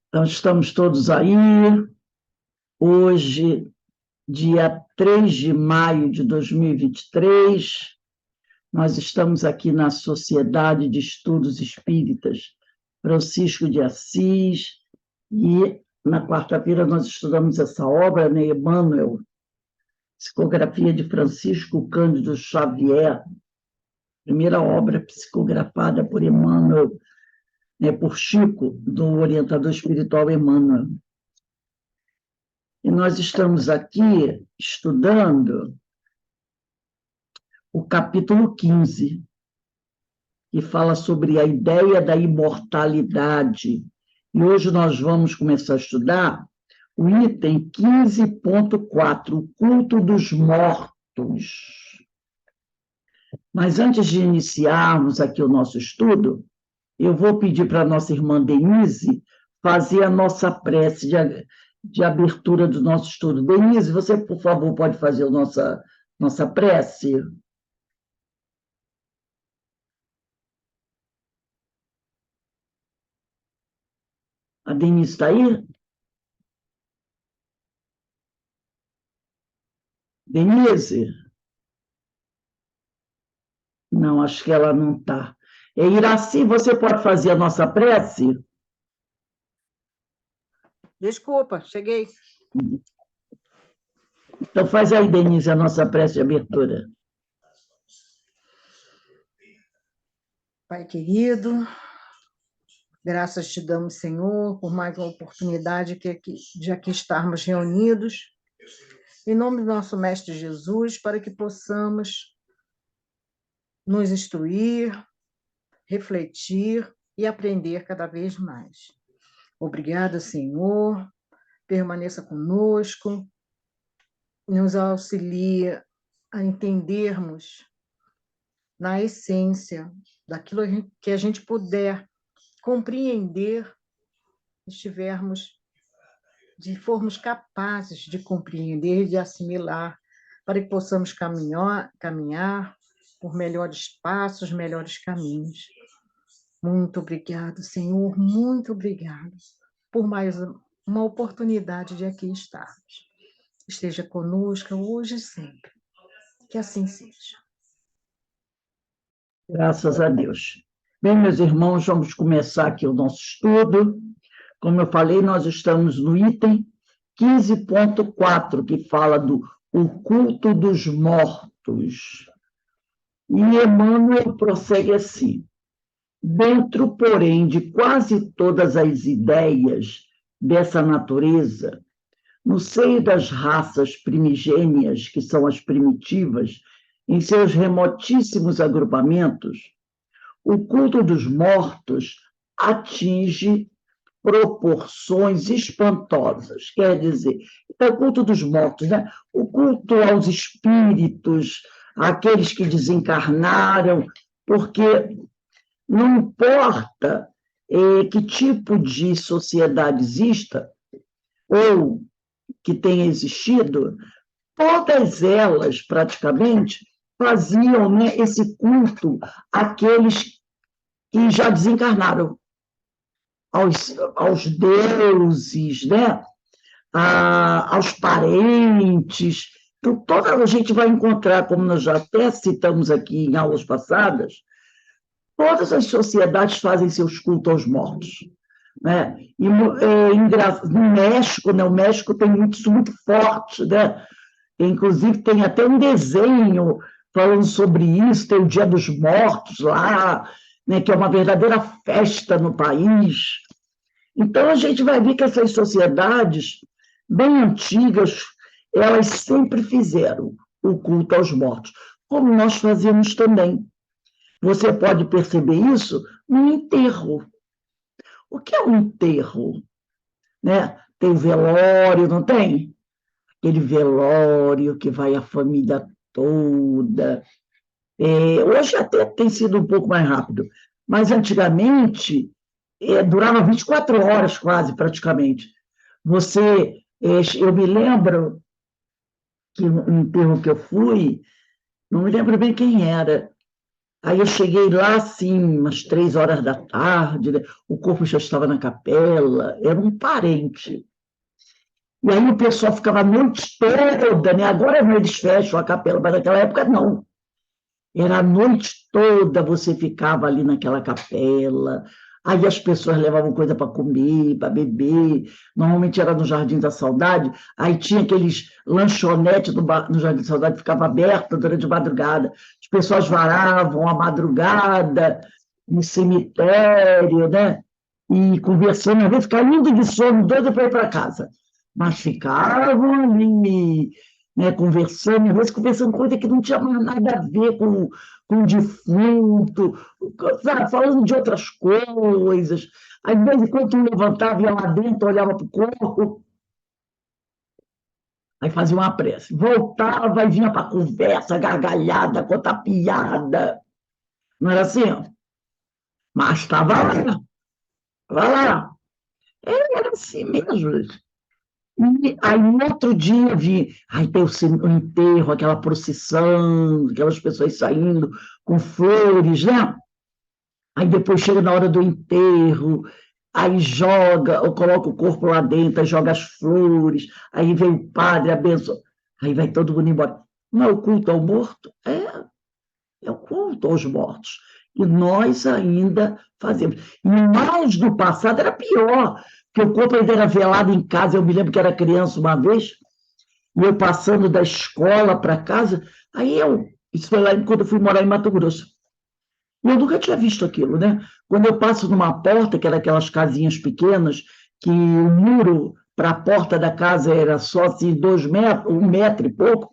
Então, estamos todos aí. Hoje, dia 3 de maio de 2023, nós estamos aqui na Sociedade de Estudos Espíritas Francisco de Assis, e na quarta-feira nós estudamos essa obra, né, Emmanuel, psicografia de Francisco Cândido Xavier, primeira obra psicografada por Emmanuel, né, por Chico, do orientador espiritual Emmanuel. E nós estamos aqui estudando o capítulo 15, que fala sobre a ideia da imortalidade. E hoje nós vamos começar a estudar o item 15.4, o culto dos mortos. Mas antes de iniciarmos aqui o nosso estudo, eu vou pedir para a nossa irmã Denise fazer a nossa prece de abertura do nosso estudo. Denise, você, por favor, pode fazer a nossa prece? A Denise está aí? Denise? Não, acho que ela não está. Iraci, você pode fazer a nossa prece? Desculpa, cheguei. Então faz aí, Denise, a nossa prece de abertura. Pai querido, graças te damos, Senhor, por mais uma oportunidade de aqui estarmos reunidos, em nome do nosso Mestre Jesus, para que possamos nos instruir, refletir e aprender cada vez mais. Obrigada, Senhor, permaneça conosco, nos auxilie a entendermos na essência daquilo que a gente puder compreender, formos capazes de compreender, de assimilar, para que possamos caminhar por melhores passos, melhores caminhos. Muito obrigado, Senhor, muito obrigado por mais uma oportunidade de aqui estarmos. Esteja conosco hoje e sempre. Que assim seja. Graças a Deus. Bem, meus irmãos, vamos começar aqui o nosso estudo. Como eu falei, nós estamos no item 15.4, que fala do o culto dos mortos. E Emmanuel prossegue assim: dentro, porém, de quase todas as ideias dessa natureza, no seio das raças primigênias, que são as primitivas, em seus remotíssimos agrupamentos, o culto dos mortos atinge proporções espantosas. Quer dizer, é o culto dos mortos, né? O culto aos espíritos, àqueles que desencarnaram, porque não importa que tipo de sociedade exista, ou que tenha existido, todas elas, praticamente, faziam, né, esse culto àqueles que já desencarnaram, aos deuses, né, aos parentes. Então, toda a gente vai encontrar, como nós já até citamos aqui em aulas passadas, todas as sociedades fazem seus cultos aos mortos. Né? E no México, né, o México tem isso muito forte, né? Inclusive tem até um desenho falando sobre isso, tem o Dia dos Mortos lá, né, que é uma verdadeira festa no país. Então a gente vai ver que essas sociedades bem antigas, elas sempre fizeram o culto aos mortos, como nós fazemos também. Você pode perceber isso no enterro. O que é um enterro? Né? Tem velório, não tem? Aquele velório que vai a família toda. Hoje até tem sido um pouco mais rápido, mas antigamente durava 24 horas quase, praticamente. Eu me lembro que um enterro que eu fui, não me lembro bem quem era, Aí eu cheguei lá, assim, umas 3 horas da tarde, né? O corpo já estava na capela, era um parente. E aí o pessoal ficava a noite toda, né? Agora eles fecham a capela, mas naquela época não. Era a noite toda, você ficava ali naquela capela. Aí as pessoas levavam coisa para comer, para beber. Normalmente era no Jardim da Saudade. Aí tinha aqueles lanchonetes no Jardim da Saudade, ficava aberto durante a madrugada. As pessoas varavam a madrugada no cemitério, né? E conversando, às vezes caindo de sono, doido para ir para casa. Mas ficavam ali, né, conversando, às vezes conversando coisa que não tinha mais nada a ver com o defunto, sabe, falando de outras coisas. Aí, de vez em quando, um levantava, ia lá dentro, olhava para o corpo, aí fazia uma prece. Voltava e vinha para a conversa, gargalhada, contar piada. Não era assim? Mas estava lá, estava lá. Era assim mesmo. E aí, no outro dia, vi, aí tem o enterro, aquela procissão, aquelas pessoas saindo com flores, né? Aí depois chega na hora do enterro, aí joga, ou coloca o corpo lá dentro, aí joga as flores, aí vem o padre, abençoa, aí vai todo mundo embora. Não é o culto ao morto? É o culto aos mortos. E nós ainda fazemos. E mais no passado era pior, porque o corpo ainda era velado em casa. Eu me lembro que era criança uma vez, e eu passando da escola para casa, isso foi lá quando eu fui morar em Mato Grosso. E eu nunca tinha visto aquilo, né? Quando eu passo numa porta, que era aquelas casinhas pequenas, que o muro para a porta da casa era só assim, 2 metros, 1 metro e pouco,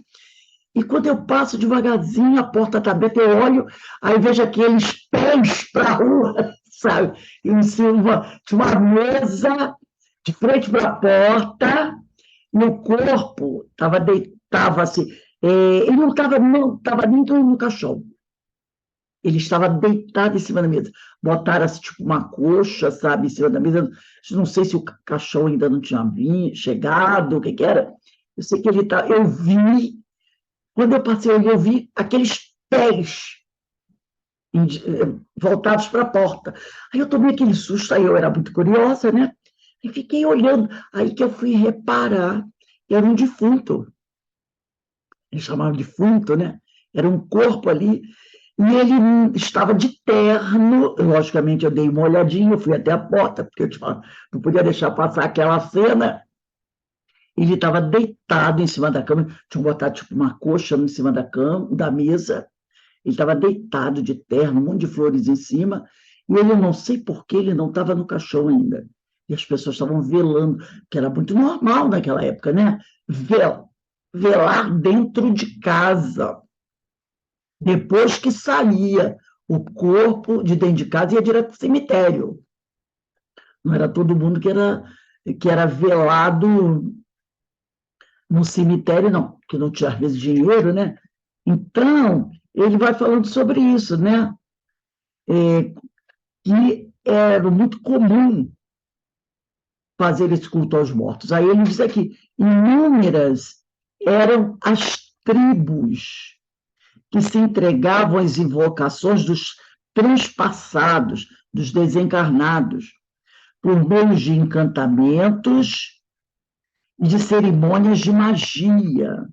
e quando eu passo devagarzinho, a porta está aberta, eu olho, aí vejo aqueles pés para a rua, sabe? E em cima de uma mesa, de frente para a porta, e o corpo estava assim, ele não estava nem no caixão, ele estava deitado em cima da mesa. Botaram assim, tipo uma coxa, sabe, em cima da mesa. Não sei se o caixão ainda não tinha chegado, o que que era. Eu sei que ele tá. Eu vi, quando eu passei ali, eu vi aqueles pés voltados para a porta. Aí eu tomei aquele susto, aí eu era muito curiosa, né? E fiquei olhando. Aí que eu fui reparar, era um defunto. Eles chamavam de defunto, né? Era um corpo ali. E ele estava de terno, logicamente eu dei uma olhadinha, eu fui até a porta, porque eu não podia deixar passar aquela cena. Ele estava deitado em cima da cama, tinha botado tipo uma coxa em cima da cama, da mesa. Ele estava deitado de terno, um monte de flores em cima, e ele, não sei por que, ele não estava no caixão ainda. E as pessoas estavam velando, que era muito normal naquela época, né? Velar dentro de casa. Depois que saía o corpo de dentro de casa, ia direto para o cemitério. Não era todo mundo que era velado no cemitério, não, que não tinha, às vezes, dinheiro, né? Então, ele vai falando sobre isso, né? Que era muito comum fazer esse culto aos mortos. Aí ele diz aqui, inúmeras eram as tribos que se entregavam às invocações dos transpassados, dos desencarnados, por meio de encantamentos e de cerimônias de magia.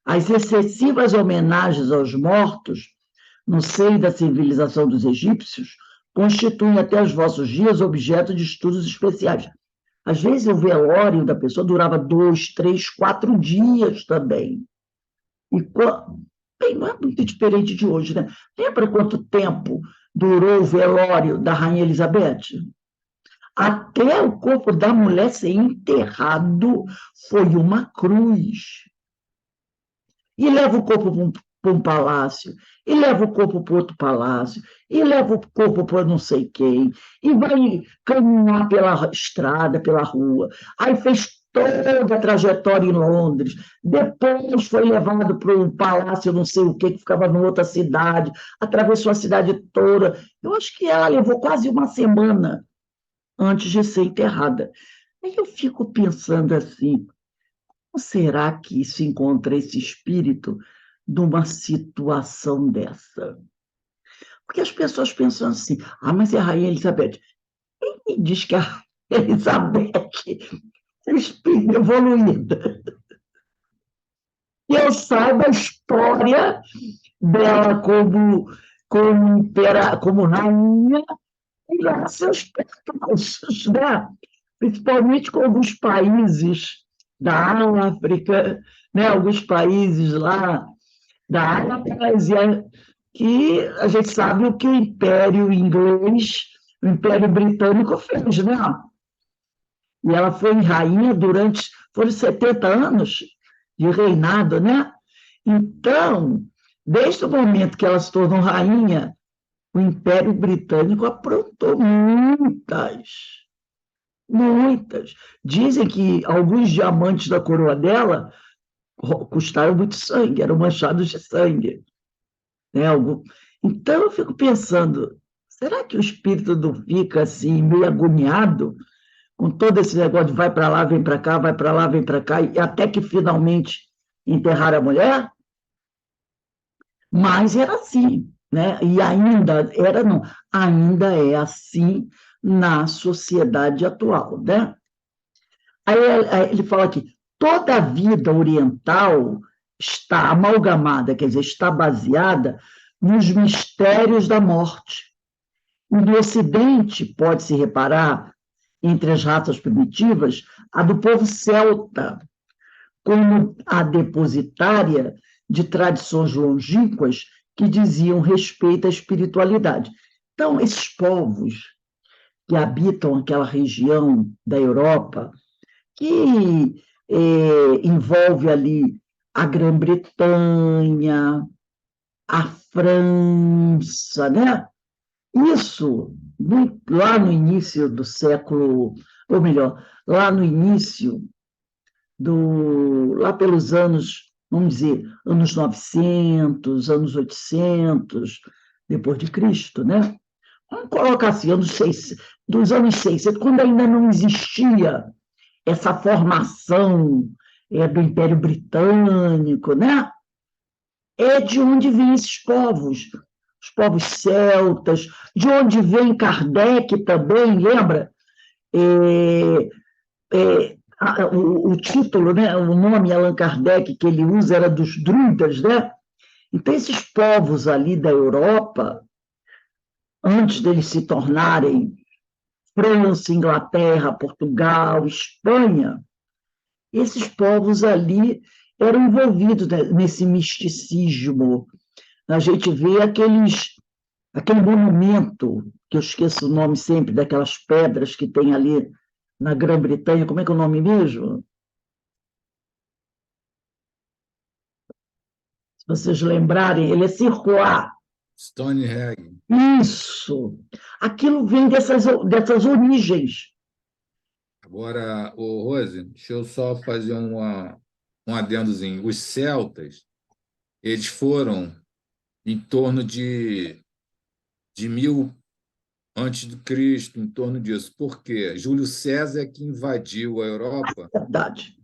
As excessivas homenagens aos mortos, no seio da civilização dos egípcios, constituem até os vossos dias objeto de estudos especiais. Às vezes o velório da pessoa durava 2, 3, 4 dias também. E bem, não é muito diferente de hoje, né? Lembra quanto tempo durou o velório da Rainha Elizabeth? Até o corpo da mulher ser enterrado foi uma cruz. E leva o corpo para um palácio, e leva o corpo para outro palácio, e leva o corpo para não sei quem, e vai caminhar pela estrada, pela rua. Aí fez toda a trajetória em Londres, depois foi levado para um palácio, não sei o que ficava em outra cidade, atravessou a cidade toda. Eu acho que ela levou quase uma semana antes de ser enterrada. Aí eu fico pensando assim, como será que se encontra esse espírito numa situação dessa? Porque as pessoas pensam assim, mas é a Rainha Elizabeth. Quem me diz que a Rainha Elizabeth é espírito evoluída? E eu saiba a história dela como rainha e lá seus percalços, né? Principalmente com alguns países da África, né? Alguns países lá da Ásia, que a gente sabe o que o Império Inglês, o Império Britânico fez, né? E ela foi rainha foram 70 anos de reinado, né? Então, desde o momento que ela se tornou rainha, o Império Britânico aprontou muitas. Dizem que alguns diamantes da coroa dela custaram muito sangue, eram manchados de sangue. Né? Então, eu fico pensando, será que o espírito não fica assim, meio agoniado, com todo esse negócio de vai para lá, vem para cá, vai para lá, vem para cá, e até que finalmente enterrar a mulher? Mas era assim, né? E ainda era não, ainda é assim na sociedade atual, né? Aí ele fala aqui, toda a vida oriental está amalgamada, quer dizer, está baseada nos mistérios da morte. E no Ocidente, pode-se reparar, entre as raças primitivas, a do povo celta, como a depositária de tradições longínquas que diziam respeito à espiritualidade. Então, esses povos que habitam aquela região da Europa, que envolve ali a Grã-Bretanha, a França, né? Isso, lá no início do século, ou melhor, lá no início lá pelos anos, vamos dizer, anos 900, anos 800, depois de Cristo, né? Vamos colocar assim, dos anos 600, quando ainda não existia essa formação do Império Britânico, né? É de onde vêm esses povos, os povos celtas, de onde vem Kardec também, lembra? É, o título, né, o nome Allan Kardec que ele usa era dos druidas, né? Então, esses povos ali da Europa, antes deles se tornarem França, Inglaterra, Portugal, Espanha, esses povos ali eram envolvidos nesse misticismo. A gente vê aquele monumento, que eu esqueço o nome sempre, daquelas pedras que tem ali na Grã-Bretanha, como é que é o nome mesmo? Se vocês lembrarem, ele é circular. Stonehenge. Isso! Aquilo vem dessas origens. Agora, Rose, deixa eu só fazer um adendozinho. Os celtas, eles foram em torno de 1000 antes de Cristo, em torno disso. Por quê? Júlio César é que invadiu a Europa Verdade.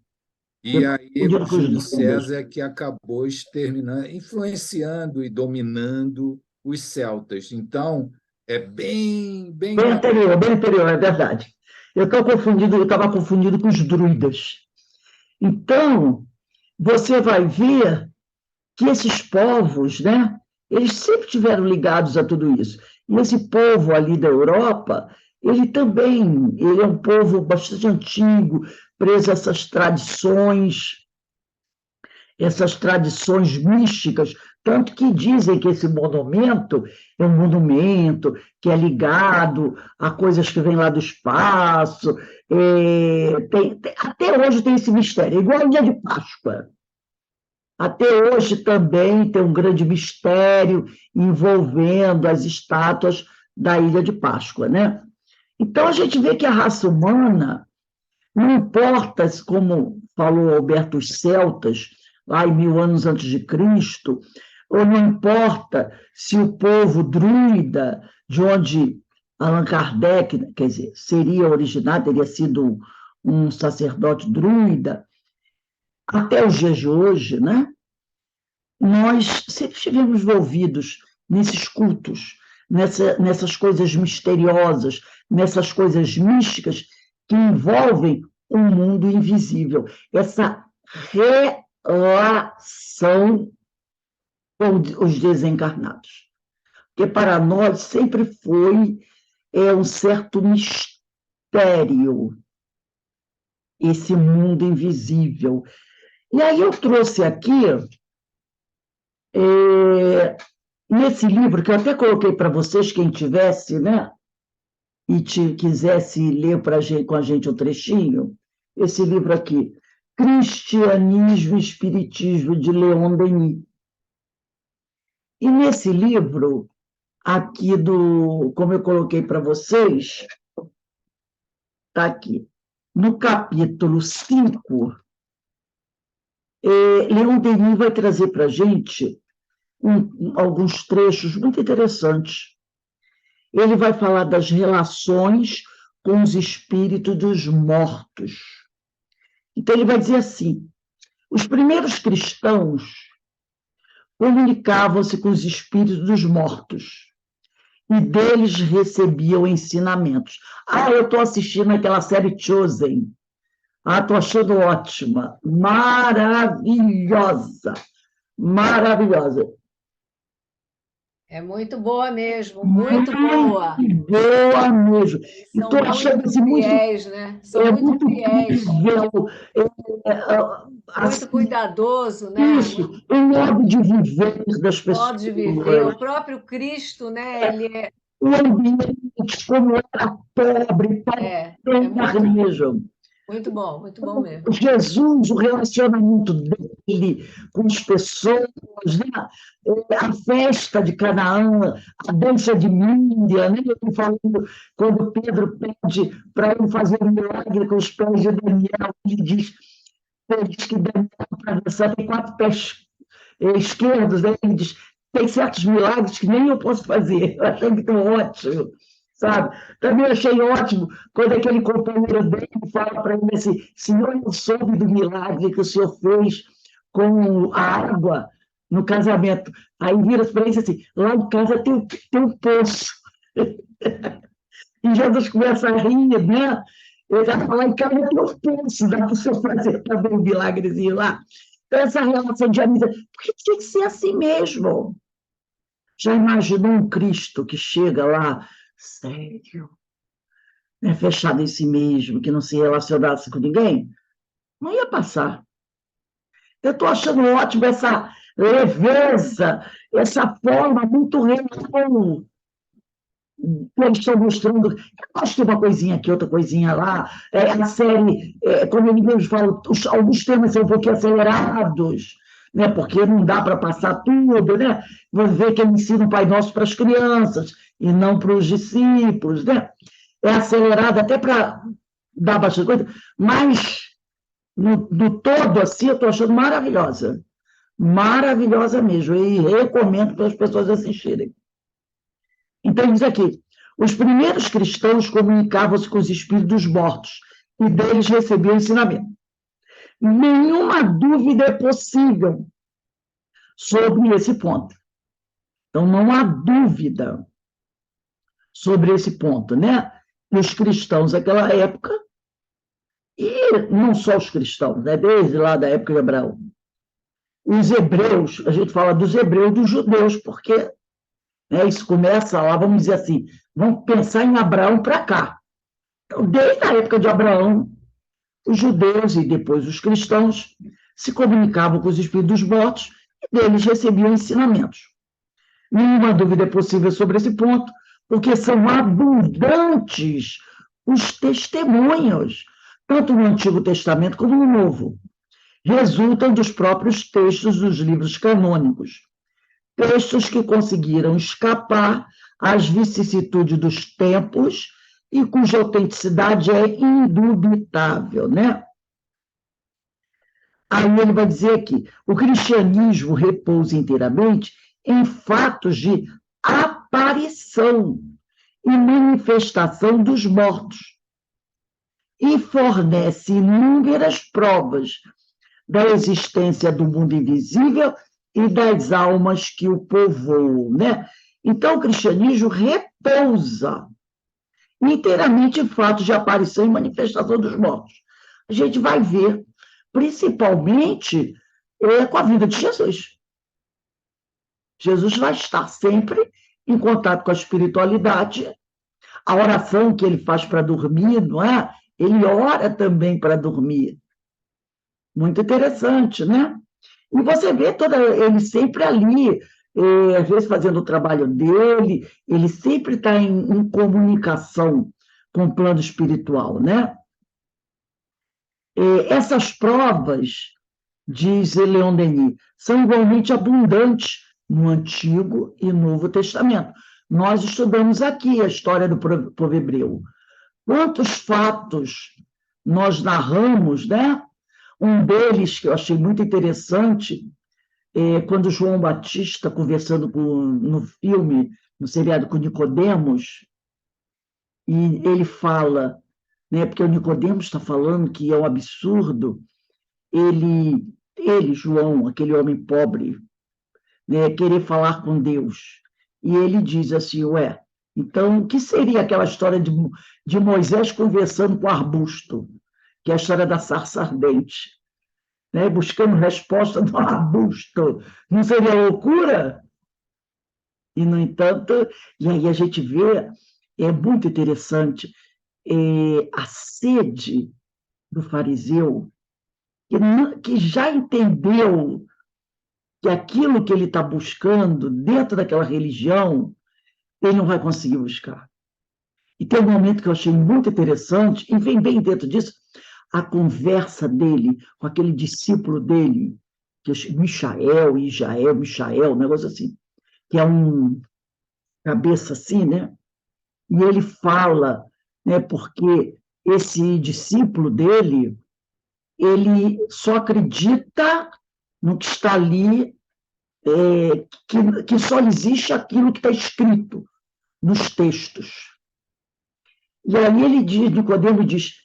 e aí Júlio Druidas. César é que acabou exterminando, influenciando e dominando os celtas. Então, é bem Bem anterior, é verdade. Eu estava confundido com os druidas. Então, você vai ver que esses povos, né, eles sempre tiveram ligados a tudo isso. E esse povo ali da Europa, ele é um povo bastante antigo, preso a essas tradições místicas, tanto que dizem que esse monumento é um monumento que é ligado a coisas que vêm lá do espaço. Até hoje tem esse mistério, igual o dia de Páscoa. Até hoje também tem um grande mistério envolvendo as estátuas da Ilha de Páscoa, né? Então a gente vê que a raça humana, não importa, como falou Alberto, os celtas, lá em 1000 anos antes de Cristo, ou não importa se o povo druida, de onde Allan Kardec, quer dizer, seria originado, teria sido um sacerdote druida, até os dias de hoje, né? Nós sempre estivemos envolvidos nesses cultos, nessas coisas misteriosas, nessas coisas místicas que envolvem o mundo invisível. Essa relação com os desencarnados. Porque para nós sempre foi um certo mistério esse mundo invisível. E aí eu trouxe aqui, nesse livro, que eu até coloquei para vocês, quem tivesse, né, e quisesse ler com a gente um trechinho, esse livro aqui, Cristianismo e Espiritismo, de Leon Denis. E nesse livro, aqui como eu coloquei para vocês, está aqui, no capítulo 5, Leon Denis vai trazer para a gente alguns trechos muito interessantes. Ele vai falar das relações com os espíritos dos mortos. Então, ele vai dizer assim, os primeiros cristãos comunicavam-se com os espíritos dos mortos e deles recebiam ensinamentos. Eu estou assistindo aquela série Chosen. Estou achando ótima, maravilhosa, maravilhosa. É muito boa mesmo, muito boa. Boa mesmo. São Estou achando assim, fiéis, né? São muito fiéis. Muito cuidadoso, né? Isso, o modo de viver das pessoas. Modo de viver. O próprio Cristo, né? Ele é... O ambiente, como era pobre, muito bom mesmo. Jesus, o relacionamento dele com as pessoas, né? A festa de Canaã, a dança de Míria, né? Ele falando, quando Pedro pede para ele fazer um milagre com os pés de Daniel, ele diz que Daniel, para dançar, tem 4 pés esquerdos, né? Ele diz, tem certos milagres que nem eu posso fazer. Eu achei muito ótimo. Sabe? Também achei ótimo quando aquele companheiro dele fala para ele assim, senhor, eu soube do milagre que o senhor fez com a água no casamento. Aí vira para ele e diz assim, lá em casa tem um poço. E Jesus começa a rir, né? Ele vai falar, em casa tem um poço, dá para o senhor fazer também um milagrezinho lá. Então, essa relação de amizade, porque tinha que ser assim mesmo. Já imaginou um Cristo que chega lá, sério, né, fechado em si mesmo, que não se relacionasse com ninguém? Não ia passar. Eu estou achando ótimo essa leveza, essa forma muito real que eles estão mostrando. Eu gosto de uma coisinha aqui, outra coisinha lá. A série, como eles falam, alguns temas são um pouquinho acelerados, né, porque não dá para passar tudo, né? Vou ver que ele ensina o Pai Nosso para as crianças e não para os discípulos, né? É acelerado até para dar bastante coisa, mas no todo, assim, eu estou achando maravilhosa. Maravilhosa mesmo, e recomendo para as pessoas assistirem. Então, diz aqui, os primeiros cristãos comunicavam-se com os espíritos dos mortos e deles recebiam ensinamento. Nenhuma dúvida é possível sobre esse ponto. Então, não há dúvida sobre esse ponto, né? E os cristãos daquela época, e não só os cristãos, né? Desde lá da época de Abraão, os hebreus, a gente fala dos hebreus, dos judeus, porque isso começa lá, vamos dizer assim, vamos pensar em Abraão para cá. Então, desde a época de Abraão, os judeus e depois os cristãos se comunicavam com os espíritos dos mortos e deles recebiam ensinamentos. Nenhuma dúvida é possível sobre esse ponto, porque são abundantes os testemunhos, tanto no Antigo Testamento como no Novo. Resultam dos próprios textos dos livros canônicos. Textos que conseguiram escapar às vicissitudes dos tempos e cuja autenticidade é indubitável, né? Aí ele vai dizer aqui, o cristianismo repousa inteiramente em fatos de aparição e manifestação dos mortos e fornece inúmeras provas da existência do mundo invisível e das almas que o povoam, né? Então, o cristianismo repousa inteiramente em fatos de aparição e manifestação dos mortos. A gente vai ver, principalmente com a vida de Jesus. Jesus vai estar sempre em contato com a espiritualidade, a oração que ele faz para dormir, não é? Ele ora também para dormir. Muito interessante, né? E você vê ele sempre ali, às vezes fazendo o trabalho dele, ele sempre está em comunicação com o plano espiritual, né? Essas provas, diz Leon Denis, são igualmente abundantes no Antigo e Novo Testamento. Nós estudamos aqui a história do povo hebreu. Quantos fatos nós narramos, né? Um deles, que eu achei muito interessante, quando João Batista, conversando no filme, no seriado com Nicodemos, e ele fala, né, porque o Nicodemos está falando que é um absurdo, ele, João, aquele homem pobre, né, querer falar com Deus. E ele diz assim, então, o que seria aquela história de Moisés conversando com o arbusto, que é a história da sarça ardente, né, buscando resposta do arbusto? Não seria loucura? E, no entanto, e aí a gente vê, é muito interessante, a sede do fariseu, que já entendeu que aquilo que ele está buscando dentro daquela religião, ele não vai conseguir buscar. E tem um momento que eu achei muito interessante, e vem bem dentro disso, a conversa dele com aquele discípulo dele, que é Michael, um negócio assim, que é um cabeça assim, né? E ele fala, né, porque esse discípulo dele, ele só acredita no que está ali, que só existe aquilo que está escrito nos textos. E aí ele diz, Nicodemo diz,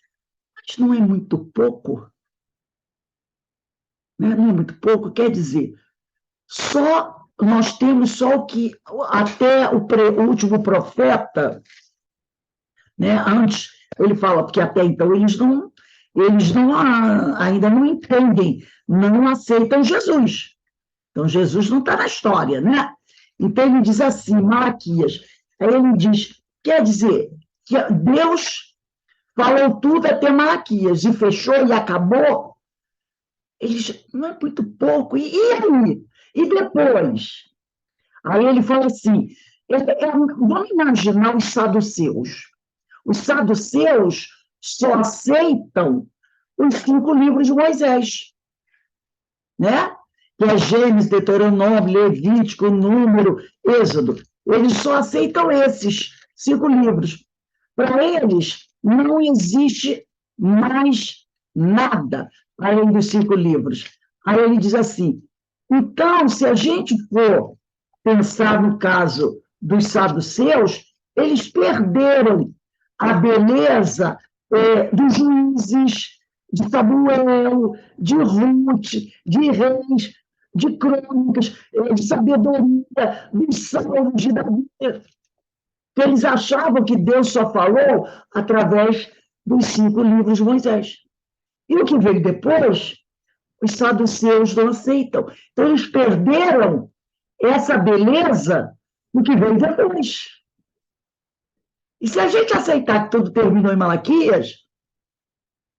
mas não é muito pouco? Né? Não é muito pouco? Quer dizer, nós temos só o que até o último profeta, né? Antes, ele fala, porque até então eles ainda não entendem, não aceitam Jesus. Então, Jesus não está na história, né? Então, ele diz assim, Malaquias, aí ele diz, quer dizer, que Deus falou tudo até Malaquias, e fechou e acabou. Eles, não é muito pouco, e aí? E depois? Aí ele fala assim, vamos imaginar os saduceus. Os saduceus só aceitam os 5 livros de Moisés, né? Que é Gênesis, Deuteronômio, Levítico, Número, Êxodo. Eles só aceitam esses 5 livros. Para eles, não existe mais nada além dos 5 livros. Aí ele diz assim, então, se a gente for pensar no caso dos saduceus, eles perderam a beleza dos juízes, de Samuel, de Ruth, de Reis, de Crônicas, de sabedoria, dos salmos de Davi. Que eles achavam que Deus só falou através dos 5 livros de Moisés. E o que veio depois, os saduceus não aceitam. Então, eles perderam essa beleza do que veio depois. E se a gente aceitar que tudo terminou em Malaquias,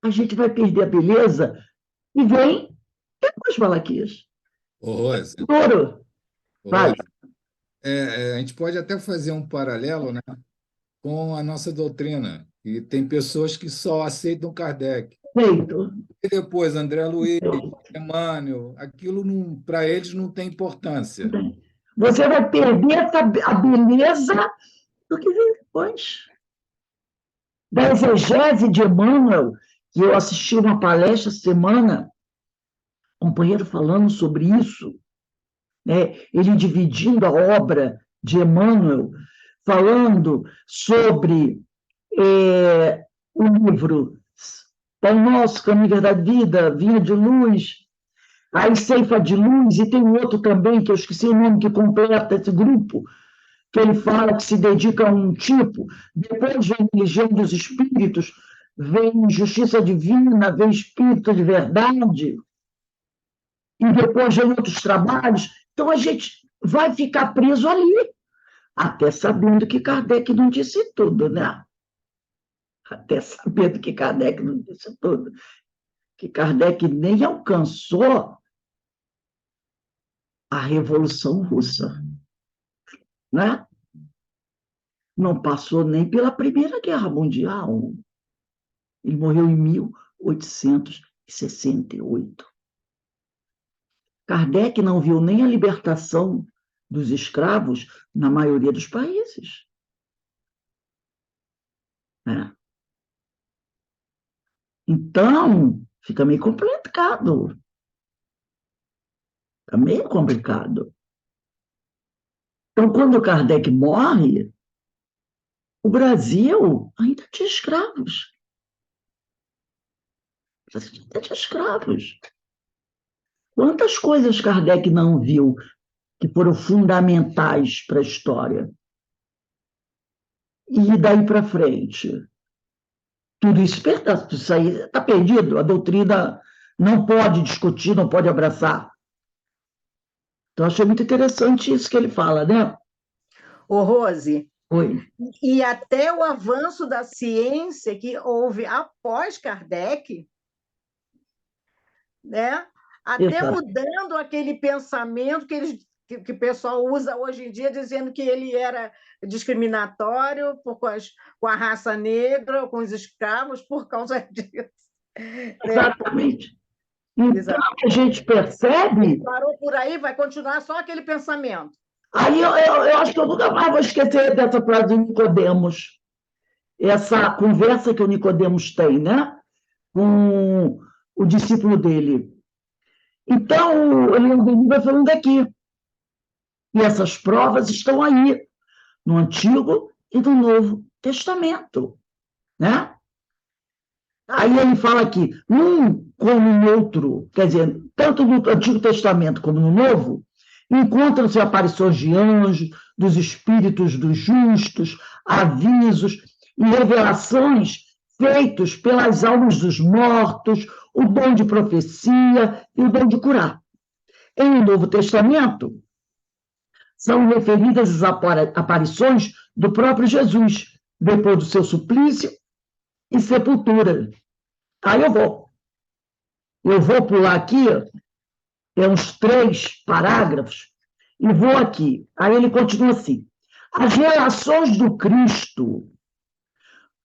a gente vai perder a beleza e vem depois de Malaquias. Ô, Rose, Ouro. Vai. a gente pode até fazer um paralelo, né, com a nossa doutrina, e tem pessoas que só aceitam Kardec. Feito. E depois André Luiz, Emmanuel, aquilo para eles não tem importância. Você vai perder a beleza do que vem depois. Da exegese de Emmanuel, que eu assisti uma palestra essa semana, um companheiro falando sobre isso, né? Ele dividindo a obra de Emmanuel, falando sobre o livro Pão Nosso, Caminho, Verdade, Vida, Vinha de Luz, aí Ceifa de Luz, e tem outro também, que eu esqueci o nome que completa esse grupo, que ele fala que se dedica a um tipo, depois vem religião dos espíritos, vem justiça divina, vem espírito de verdade, e depois vem outros trabalhos. Então a gente vai ficar preso ali, até sabendo que Kardec não disse tudo, né? Até sabendo que Kardec não disse tudo. Que Kardec nem alcançou a Revolução Russa, né? Não passou nem pela Primeira Guerra Mundial. Ele morreu em 1868. Kardec não viu nem a libertação dos escravos na maioria dos países. Né? Então, fica meio complicado. Fica meio complicado. Então, quando Kardec morre, o Brasil ainda tinha escravos. O Brasil ainda tinha escravos. Quantas coisas Kardec não viu que foram fundamentais para a história? E daí para frente? Tudo isso aí está perdido. A doutrina não pode discutir, não pode abraçar. Então, achei muito interessante isso que ele fala, né? Ô, Rose, Oi. e até o avanço da ciência que houve após Kardec, né? Até Exato. mudando aquele pensamento que o pessoal usa hoje em dia, dizendo que ele era discriminatório com a raça negra, com os escravos, por causa disso. Exatamente. Então, a gente percebe... Ele parou por aí, vai continuar só aquele pensamento. Aí eu acho que eu nunca mais vou esquecer dessa frase de Nicodemos, essa conversa que o Nicodemos tem, né? Com o discípulo dele. Então, o Leão Denis vai falando aqui. E essas provas estão aí, no Antigo e no Novo Testamento. Né? Aí ele fala aqui, num como no outro, quer dizer, tanto no Antigo Testamento como no Novo, encontram-se aparições de anjos, dos espíritos dos justos, avisos e revelações feitos pelas almas dos mortos, o dom de profecia e o dom de curar. Em o Novo Testamento, são referidas as aparições do próprio Jesus, depois do seu suplício e sepultura. Aí eu vou pular aqui, uns 3 parágrafos, e vou aqui. Aí ele continua assim. As relações do Cristo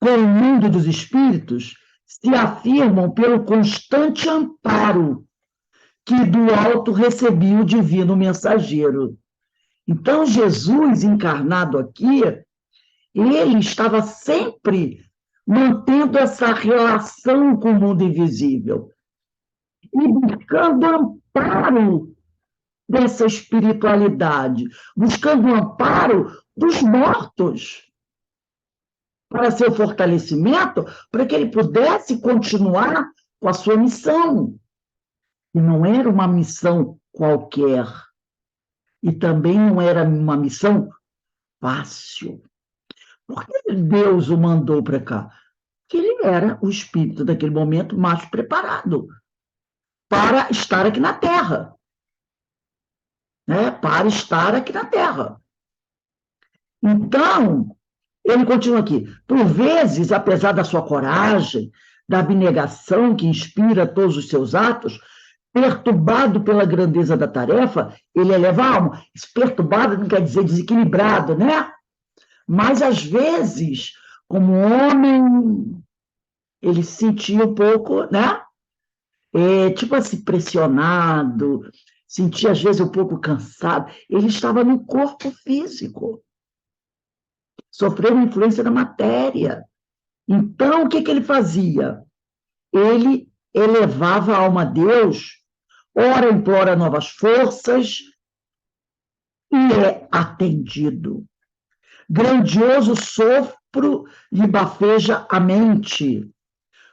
com o mundo dos espíritos se afirmam pelo constante amparo que do alto recebia o divino mensageiro. Então, Jesus, encarnado aqui, ele estava sempre mantendo essa relação com o mundo invisível e buscando amparo dessa espiritualidade, buscando o amparo dos mortos para seu fortalecimento, para que ele pudesse continuar com a sua missão. E não era uma missão qualquer. E também não era uma missão fácil. Por que Deus o mandou para cá? Porque ele era o espírito daquele momento mais preparado para estar aqui na Terra. Né? Para estar aqui na Terra. Então, ele continua aqui. Por vezes, apesar da sua coragem, da abnegação que inspira todos os seus atos, perturbado pela grandeza da tarefa, ele eleva a alma. Esse perturbado não quer dizer desequilibrado, né? Mas, às vezes, como homem, ele se sentia um pouco, né? Tipo assim, pressionado, sentia, às vezes, um pouco cansado. Ele estava no corpo físico. Sofreu influência da matéria. Então, o que ele fazia? Ele elevava a alma a Deus, ora implora novas forças e é atendido. Grandioso sopro lhe bafeja a mente.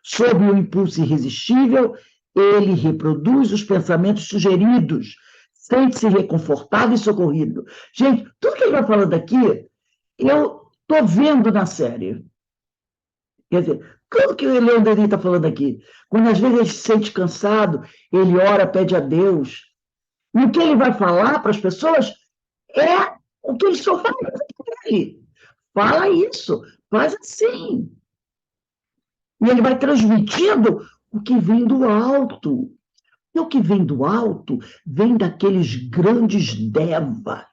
Sob o impulso irresistível, ele reproduz os pensamentos sugeridos, sente-se reconfortado e socorrido. Gente, tudo que ele vai falando aqui, eu estou vendo na série. Quer dizer, tudo que o Leon Denis está falando aqui, quando às vezes ele se sente cansado, ele ora, pede a Deus. E o que ele vai falar para as pessoas é o que eles só falam para ele. Fala isso, faz assim. E ele vai transmitindo o que vem do alto. E o que vem do alto vem daqueles grandes devas,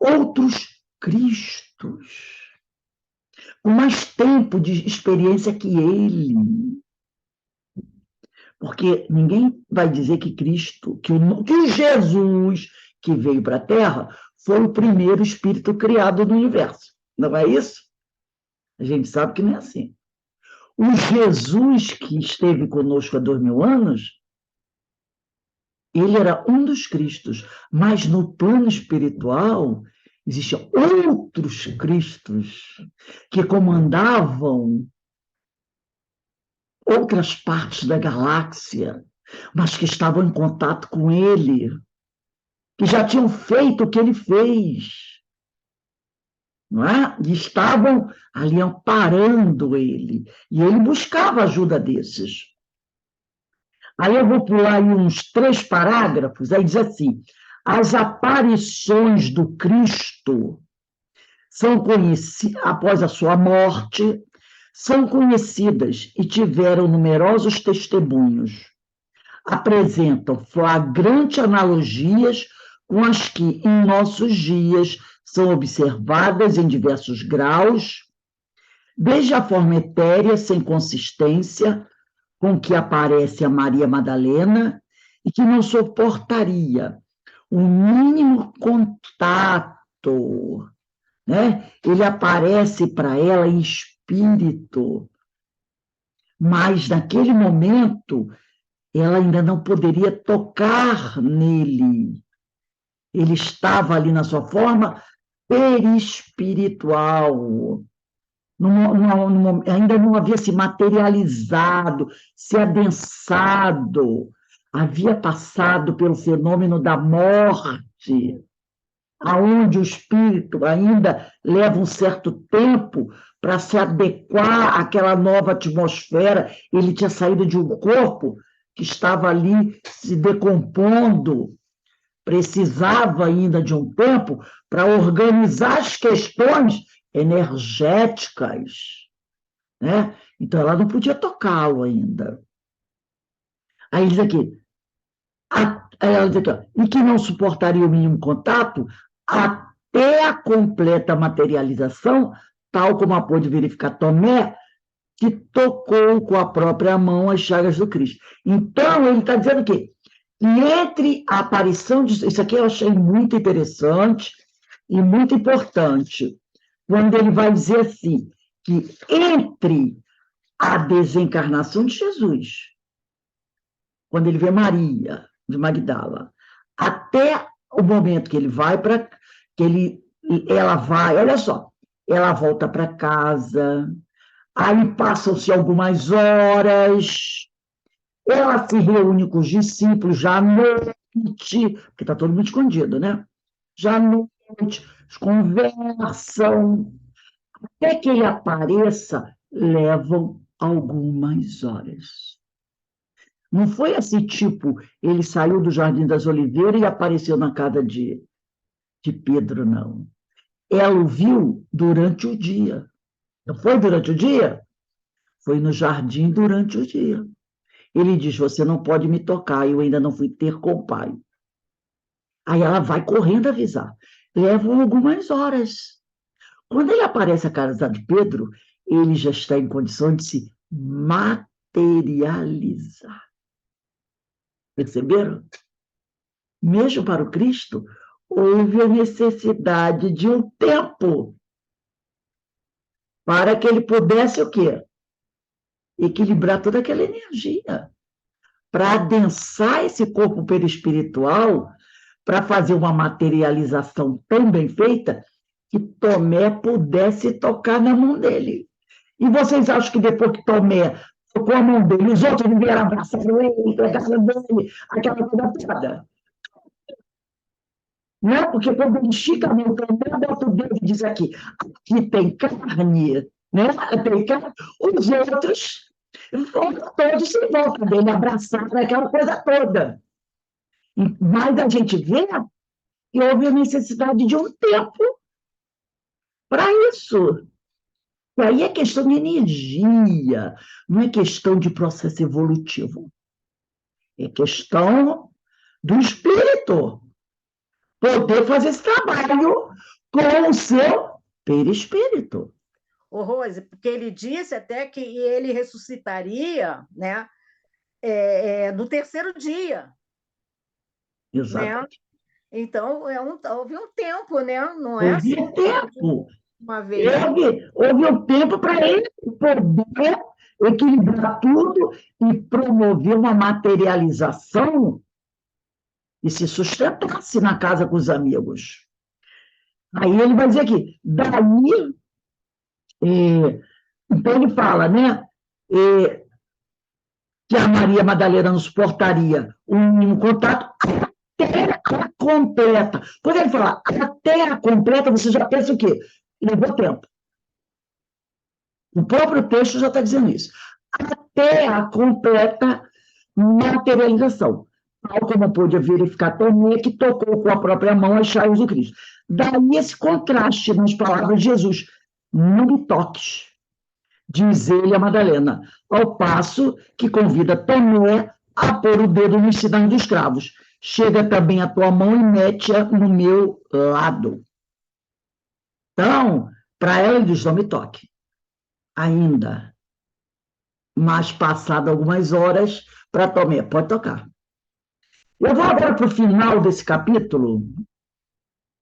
outros Cristos, com mais tempo de experiência que ele. Porque ninguém vai dizer que Cristo, que Jesus que veio para a Terra foi o primeiro espírito criado no universo. Não é isso? A gente sabe que não é assim. O Jesus que esteve conosco há 2000 anos, ele era um dos Cristos, mas no plano espiritual existiam outros Cristos que comandavam outras partes da galáxia, mas que estavam em contato com ele, que já tinham feito o que ele fez, não é? E estavam ali amparando ele, e ele buscava a ajuda desses. Aí eu vou pular aí uns 3 parágrafos, aí diz assim: as aparições do Cristo são conhecidas após a sua morte, são conhecidas e tiveram numerosos testemunhos. Apresentam flagrantes analogias com as que, em nossos dias, são observadas em diversos graus, desde a forma etérea, sem consistência, com que aparece a Maria Madalena, e que não suportaria o mínimo contato, né? Ele aparece para ela em espírito, mas naquele momento ela ainda não poderia tocar nele. Ele estava ali na sua forma perispiritual. Ainda não havia se materializado, se adensado, havia passado pelo fenômeno da morte, aonde o espírito ainda leva um certo tempo para se adequar àquela nova atmosfera. Ele tinha saído de um corpo que estava ali se decompondo, precisava ainda de um tempo para organizar as questões energéticas, né? Então ela não podia tocá-lo ainda. Aí diz aqui, ela diz aqui, e que não suportaria o mínimo contato até a completa materialização, tal como a pôde verificar Tomé, que tocou com a própria mão as chagas do Cristo. Então ele está dizendo que entre a aparição de... Isso aqui eu achei muito interessante e muito importante, quando ele vai dizer assim, que entre a desencarnação de Jesus, quando ele vê Maria de Magdala, até o momento que ele vai para... ela vai, olha só, ela volta para casa, aí passam-se algumas horas, ela se reúne com os discípulos já à noite, porque está todo mundo escondido, né? Já à noite, eles conversam, até que ele apareça, levam algumas horas. Não foi assim, tipo, ele saiu do Jardim das Oliveiras e apareceu na casa de Pedro, não. Ela o viu durante o dia. Não foi durante o dia? Foi no jardim durante o dia. Ele diz, você não pode me tocar, eu ainda não fui ter com o pai. Aí ela vai correndo avisar. Levam algumas horas. Quando ele aparece a casa de Pedro, ele já está em condições de se materializar. Perceberam? Mesmo para o Cristo, houve a necessidade de um tempo para que ele pudesse o quê? Equilibrar toda aquela energia, para adensar esse corpo perispiritual, para fazer uma materialização tão bem feita que Tomé pudesse tocar na mão dele. E vocês acham que depois que Tomé tocou a mão dele, os outros vieram abraçar ele, pegaram dele, aquela coisa toda? né? Porque quando ele estica a mão também, bota o dedo e diz aqui tem carne, né? Tem carne. Os outros vão todos em volta dele, abraçados, aquela coisa toda. Mas a gente vê que houve a necessidade de um tempo para isso. E aí é questão de energia, não é questão de processo evolutivo. É questão do espírito poder fazer esse trabalho com o seu perispírito. Ô, Rose, porque ele disse até que ele ressuscitaria, né, no terceiro dia. Exatamente. Né? Então, houve um tempo, né? Não é Houve assim um tempo. uma vez. Houve um tempo para ele poder equilibrar tudo e promover uma materialização e se sustentasse na casa com os amigos. Aí ele vai dizer aqui, daí, então ele fala, né, que a Maria Madalena nos portaria um contato até a completa. Quando ele fala até a completa, você já pensa o quê? Levou tempo. O próprio texto já está dizendo isso. Até a completa materialização. Tal como pôde verificar Tomé, que tocou com a própria mão as chaias do Cristo. Daí esse contraste nas palavras de Jesus. Não me toques, diz ele a Madalena, ao passo que convida Tomé a pôr o dedo nos sinais dos cravos. Chega também a tua mão e mete-a no meu lado. Então, para ela, ele diz, não me toque. Ainda. Mas, passado algumas horas, para Tomé, pode tocar. Eu vou agora para o final desse capítulo,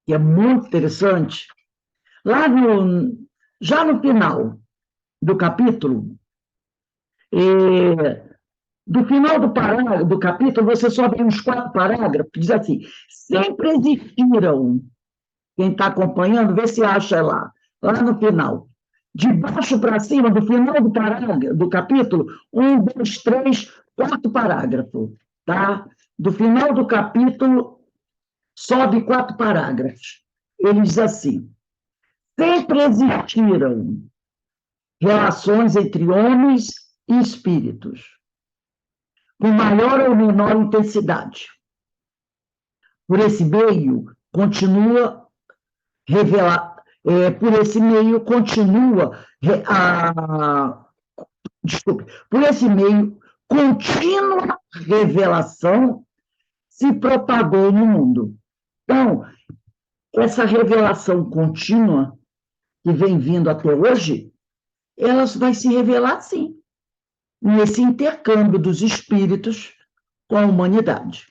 que é muito interessante. Já no final do capítulo, do final do capítulo, você sobe uns 4 parágrafos, diz assim, sempre existiram, quem está acompanhando, vê se acha lá no final. De baixo para cima, do final do capítulo, 1, 2, 3, 4 parágrafos, tá? Do final do capítulo, sobe 4 parágrafos. Ele diz assim, sempre existiram relações entre homens e espíritos, com maior ou menor intensidade. Por esse meio, continua contínua revelação se propagou no mundo. Então, essa revelação contínua que vem vindo até hoje, ela vai se revelar, sim, nesse intercâmbio dos espíritos com a humanidade.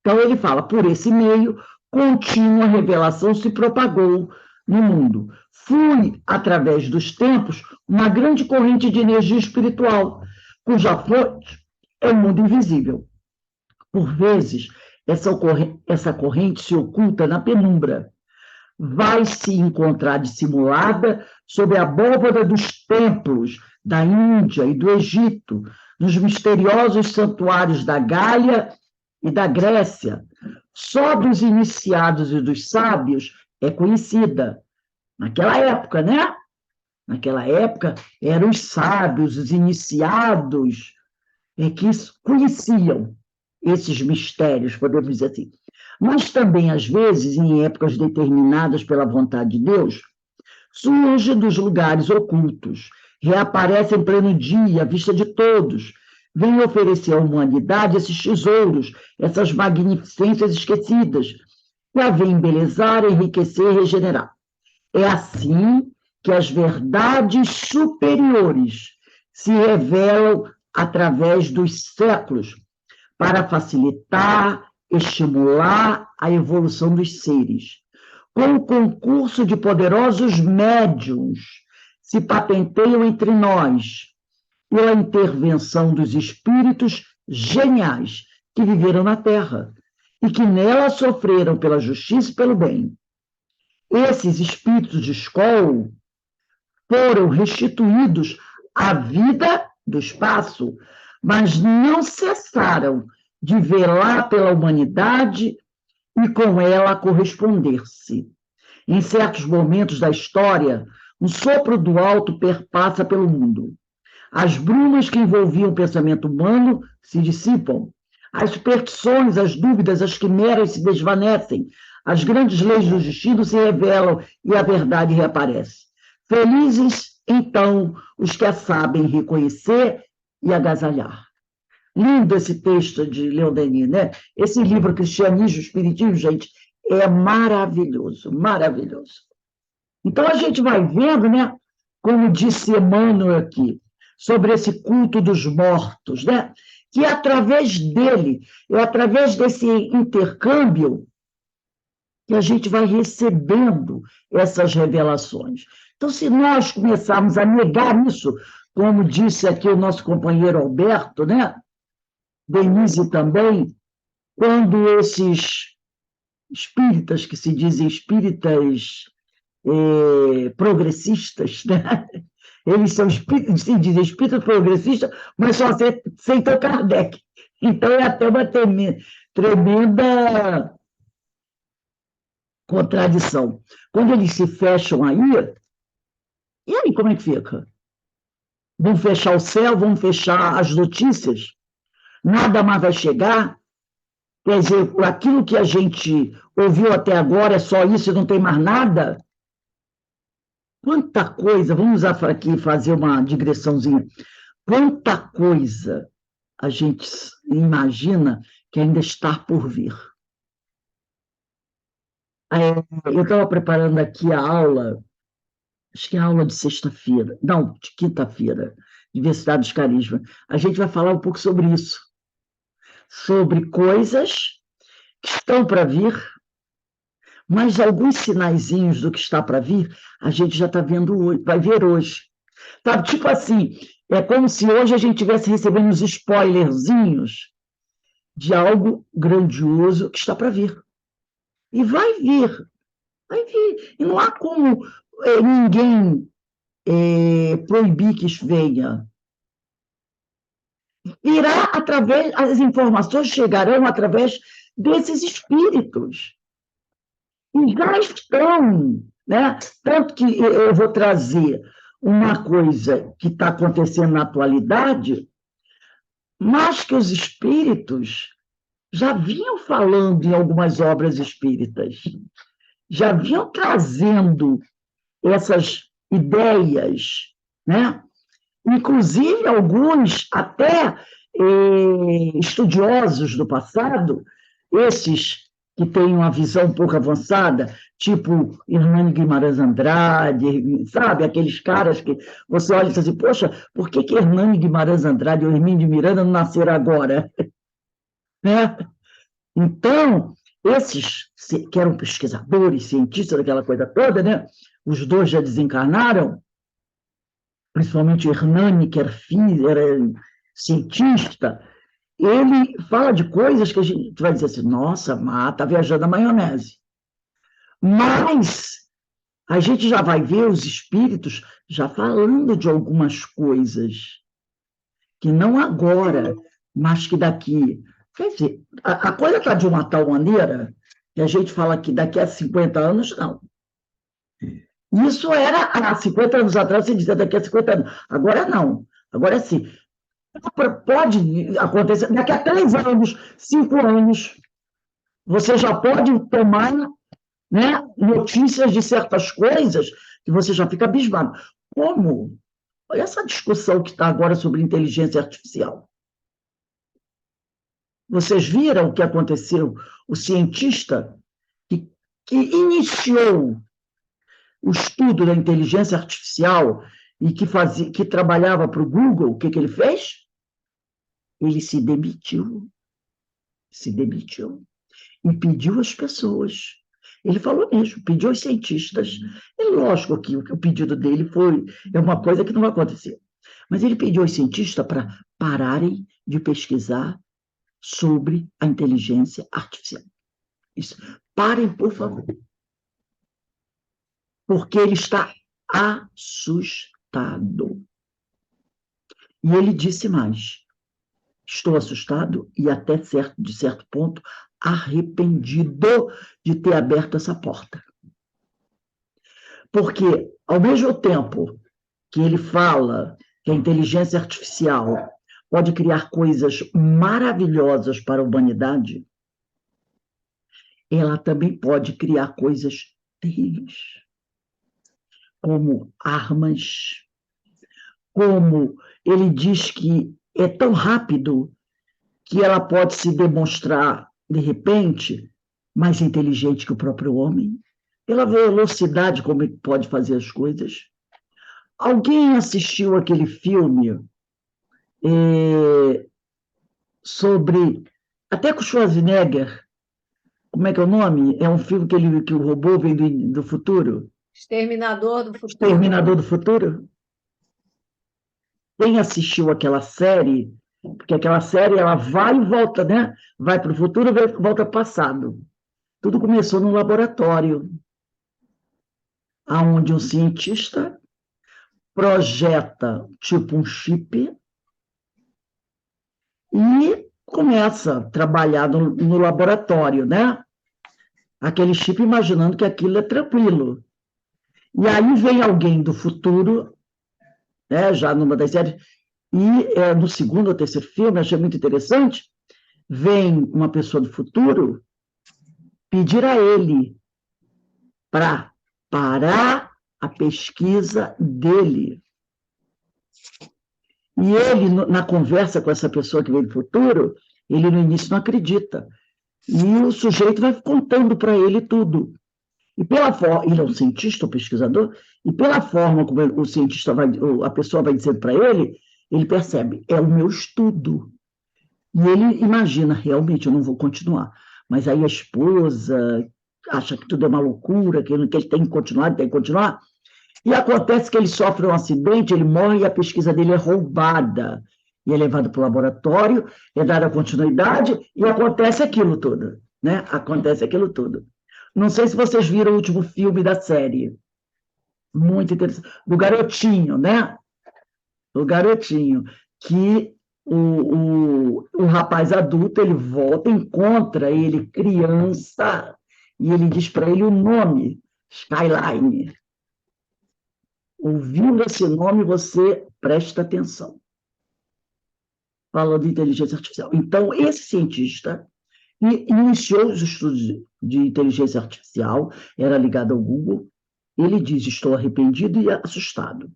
Então, ele fala, por esse meio, contínua revelação se propagou no mundo. Flui, através dos tempos, uma grande corrente de energia espiritual, cuja fonte é o mundo invisível. Por vezes, essa corrente se oculta na penumbra, vai se encontrar dissimulada sob a abóbada dos templos da Índia e do Egito, nos misteriosos santuários da Gália e da Grécia. Só dos iniciados e dos sábios é conhecida. Naquela época, né? Naquela época, eram os sábios, os iniciados, que conheciam esses mistérios, podemos dizer assim. Mas também, às vezes, em épocas determinadas pela vontade de Deus, surge dos lugares ocultos, reaparece em pleno dia, à vista de todos, vem oferecer à humanidade esses tesouros, essas magnificências esquecidas, que a vem embelezar, enriquecer e regenerar. É assim que as verdades superiores se revelam através dos séculos, para facilitar, estimular a evolução dos seres. Com o concurso de poderosos médiuns, se patenteiam entre nós, pela intervenção dos espíritos geniais que viveram na Terra e que nela sofreram pela justiça e pelo bem. Esses espíritos de escola foram restituídos à vida do espaço, mas não cessaram de velar pela humanidade e com ela corresponder-se. Em certos momentos da história, um sopro do alto perpassa pelo mundo. As brumas que envolviam o pensamento humano se dissipam. As superstições, as dúvidas, as quimeras se desvanecem. As grandes leis do destino se revelam e a verdade reaparece. Felizes, então, os que a sabem reconhecer e agasalhar. Lindo esse texto de Leon Denis, né? Esse livro, Cristianismo e Espiritismo, gente, é maravilhoso, maravilhoso. Então, a gente vai vendo, né? Como disse Emmanuel aqui, sobre esse culto dos mortos, né? Que é através dele, é através desse intercâmbio que a gente vai recebendo essas revelações. Então, se nós começarmos a negar isso, como disse aqui o nosso companheiro Alberto, né? Denise também, quando esses espíritas, que se dizem espíritas progressistas, né? Eles são espíritas, se dizem espíritas progressistas, mas só aceitam Kardec. Então, é até uma tremenda contradição. Quando eles se fecham aí, e aí como é que fica? Vão fechar o céu, vão fechar as notícias? Nada mais vai chegar? Quer dizer, aquilo que a gente ouviu até agora é só isso e não tem mais nada? Quanta coisa, vamos aqui fazer uma digressãozinha. Quanta coisa a gente imagina que ainda está por vir. Eu estava preparando aqui a aula, acho que é a aula de sexta-feira, não, de quinta-feira, Diversidade dos Carismas. A gente vai falar um pouco sobre isso, sobre coisas que estão para vir, mas alguns sinaizinhos do que está para vir, a gente já está vendo hoje, vai ver hoje. Sabe, tipo assim, é como se hoje a gente estivesse recebendo uns spoilerzinhos de algo grandioso que está para vir. E vai vir, vai vir. E não há como ninguém proibir que isso venha. Irá através, as informações chegarão através desses espíritos. E já estão, né? Tanto que eu vou trazer uma coisa que está acontecendo na atualidade, mas que os espíritos já vinham falando em algumas obras espíritas, já vinham trazendo essas ideias, né? Inclusive alguns até estudiosos do passado, esses que têm uma visão um pouco avançada, tipo Hernani Guimarães Andrade, sabe? Aqueles caras que você olha e diz assim, poxa, por que Hernani Guimarães Andrade ou Hermínio de Miranda não nasceram agora? Né? Então, esses que eram pesquisadores, cientistas, daquela coisa toda, né? Os dois já desencarnaram, principalmente Hernani, que era filho, era cientista, ele fala de coisas que a gente vai dizer assim, nossa, está viajando a maionese. Mas a gente já vai ver os espíritos já falando de algumas coisas, que não agora, mas que daqui. Quer dizer, a coisa está de uma tal maneira que a gente fala que daqui a 50 anos, não. Isso era há 50 anos atrás, você dizia daqui a 50 anos. Agora não. Agora sim. Pode acontecer, daqui a 3 anos, 5 anos, você já pode tomar, né, notícias de certas coisas que você já fica abismado. Como? Olha essa discussão que está agora sobre inteligência artificial. Vocês viram o que aconteceu? O cientista que iniciou o estudo da inteligência artificial e que trabalhava para o Google, o que ele fez? Ele se demitiu e pediu às pessoas. Ele falou mesmo, pediu aos cientistas. É lógico que o pedido dele é uma coisa que não vai acontecer. Mas ele pediu aos cientistas para pararem de pesquisar sobre a inteligência artificial. Isso. Parem, por favor. Porque ele está assustado. E ele disse mais: estou assustado e até de certo ponto arrependido de ter aberto essa porta. Porque, ao mesmo tempo que ele fala que a inteligência artificial pode criar coisas maravilhosas para a humanidade, ela também pode criar coisas terríveis, como armas, como ele diz que é tão rápido que ela pode se demonstrar, de repente, mais inteligente que o próprio homem, pela velocidade como ele pode fazer as coisas. Alguém assistiu aquele filme sobre, até com Schwarzenegger, como é que é o nome? É um filme que o robô vem do futuro? Exterminador do Futuro. Exterminador do Futuro? Quem assistiu aquela série, porque aquela série ela vai e volta, né? Vai para o futuro e volta para o passado. Tudo começou no laboratório, onde um cientista projeta tipo um chip e começa a trabalhar no laboratório, né? Aquele chip imaginando que aquilo é tranquilo. E aí vem alguém do futuro, né, já numa das séries, e no segundo ou terceiro filme, achei muito interessante, vem uma pessoa do futuro pedir a ele para parar a pesquisa dele. E ele, na conversa com essa pessoa que veio do futuro, ele no início não acredita. E o sujeito vai contando para ele tudo. E pela forma, ele é um cientista, um pesquisador, e pela forma como o cientista a pessoa vai dizendo para ele percebe, é o meu estudo. E ele imagina, realmente, eu não vou continuar. Mas aí a esposa acha que tudo é uma loucura, que ele tem que continuar, e acontece que ele sofre um acidente, ele morre e a pesquisa dele é roubada. E é levado para o laboratório, é dada continuidade, e acontece aquilo tudo, né? Acontece aquilo tudo. Não sei se vocês viram o último filme da série. Muito interessante. Do garotinho, né? O garotinho, que o rapaz adulto, ele volta, encontra ele criança, e ele diz para ele o nome, Skyline. Ouvindo esse nome, você presta atenção. Falando de inteligência artificial. Então, esse cientista iniciou os estudos de inteligência artificial, era ligado ao Google. Ele diz, estou arrependido e assustado.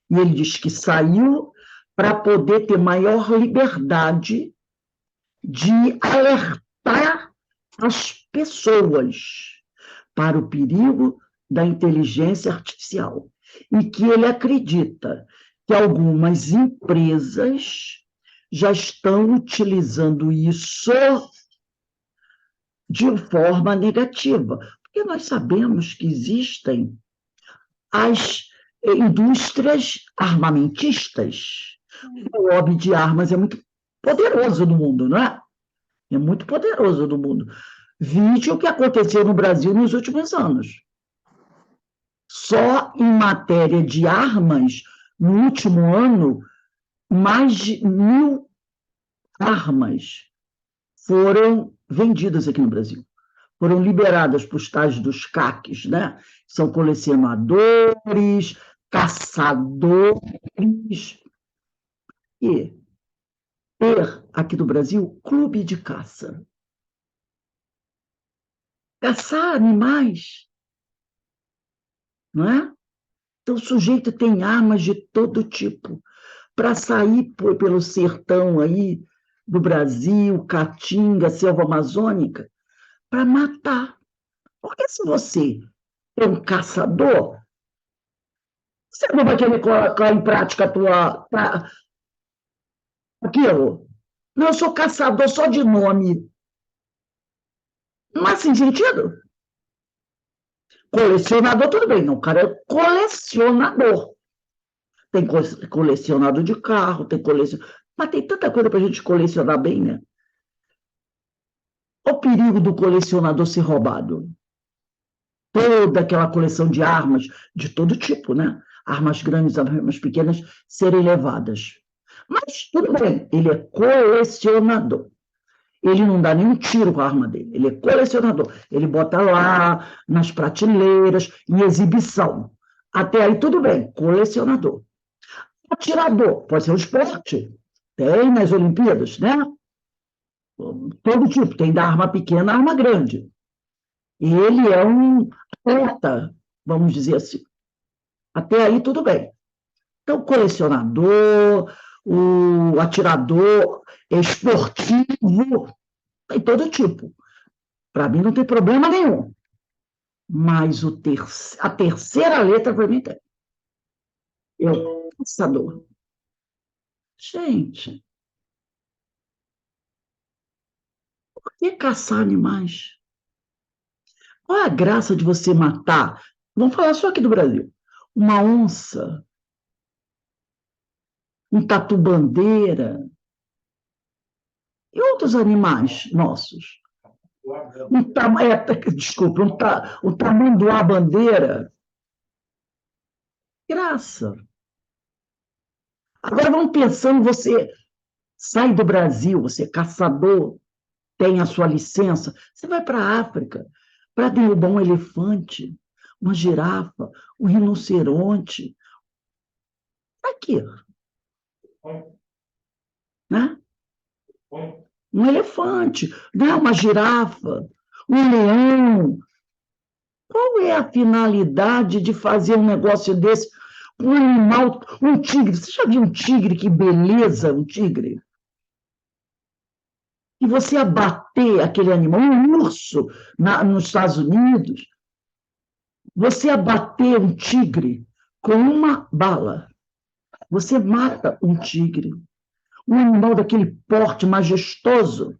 E ele diz que saiu para poder ter maior liberdade de alertar as pessoas para o perigo da inteligência artificial. E que ele acredita que algumas empresas já estão utilizando isso de forma negativa, porque nós sabemos que existem as indústrias armamentistas. O lobby de armas é muito poderoso no mundo, não é? É muito poderoso no mundo. Vide o que aconteceu no Brasil nos últimos anos. Só em matéria de armas, no último ano, mais de 1.000 armas foram vendidas aqui no Brasil. Foram liberadas para os tais dos CACs, né? São colecionadores, caçadores. E ter aqui no Brasil clube de caça. Caçar animais, não é? Então, o sujeito tem armas de todo tipo para sair pelo sertão aí do Brasil, Caatinga, selva amazônica, para matar. Porque se você é um caçador, você não vai querer colocar em prática aquilo. Não, eu sou caçador só de nome. Não faz sentido. Colecionador, tudo bem, não, o cara é colecionador. Tem colecionador de carro, tem colecionador. Mas tem tanta coisa para a gente colecionar bem, né? O perigo do colecionador ser roubado. Toda aquela coleção de armas, de todo tipo, né? Armas grandes, armas pequenas, serem levadas. Mas tudo bem, ele é colecionador. Ele não dá nenhum tiro com a arma dele, ele é colecionador. Ele bota lá, nas prateleiras, em exibição. Até aí tudo bem, colecionador. Atirador, pode ser um esporte. Tem nas Olimpíadas, né? Todo tipo, tem da arma pequena à arma grande. E ele é um atleta, vamos dizer assim. Até aí tudo bem. Então, colecionador, o atirador esportivo, tem todo tipo. Para mim não tem problema nenhum. Mas a terceira letra para mim tem. Eu, caçador. Gente, por que caçar animais? Qual é a graça de você matar? Vamos falar só aqui do Brasil. Uma onça, um tatu-bandeira e outros animais nossos. Desculpa, um tamanduá-bandeira. Graça. Agora vamos pensando, você sai do Brasil, você é caçador, tem a sua licença, você vai para a África para derrubar um elefante, uma girafa, um rinoceronte. Para quê? Né? Um elefante, né? Uma girafa, um leão. Qual é a finalidade de fazer um negócio desse? Um animal, um tigre. Você já viu um tigre? Que beleza, um tigre. E você abater aquele animal, um urso nos Estados Unidos, você abater um tigre com uma bala, você mata um tigre, um animal daquele porte majestoso.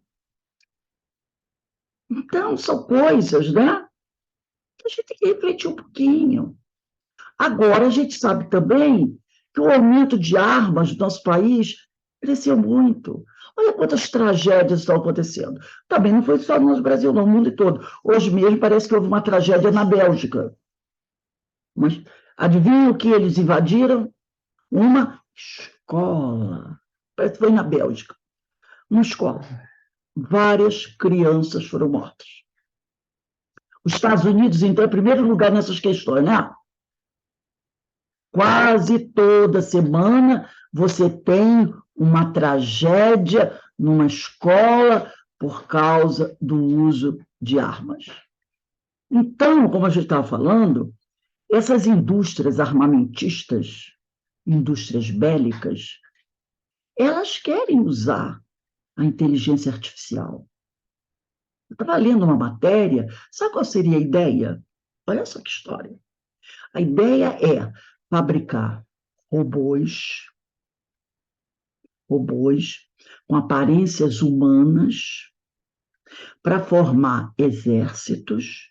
Então, são coisas, né? Que a gente tem que refletir um pouquinho. Agora, a gente sabe também que o aumento de armas do nosso país cresceu muito. Olha quantas tragédias estão acontecendo. Também não foi só no Brasil, no mundo todo. Hoje mesmo parece que houve uma tragédia na Bélgica. Mas adivinha o que eles invadiram? Uma escola. Parece que foi na Bélgica. Uma escola. Várias crianças foram mortas. Os Estados Unidos, então, é em primeiro lugar nessas questões, né? Quase toda semana você tem uma tragédia numa escola por causa do uso de armas. Então, como a gente estava falando, essas indústrias armamentistas, indústrias bélicas, elas querem usar a inteligência artificial. Eu estava lendo uma matéria, sabe qual seria a ideia? Olha só que história. A ideia é fabricar robôs com aparências humanas para formar exércitos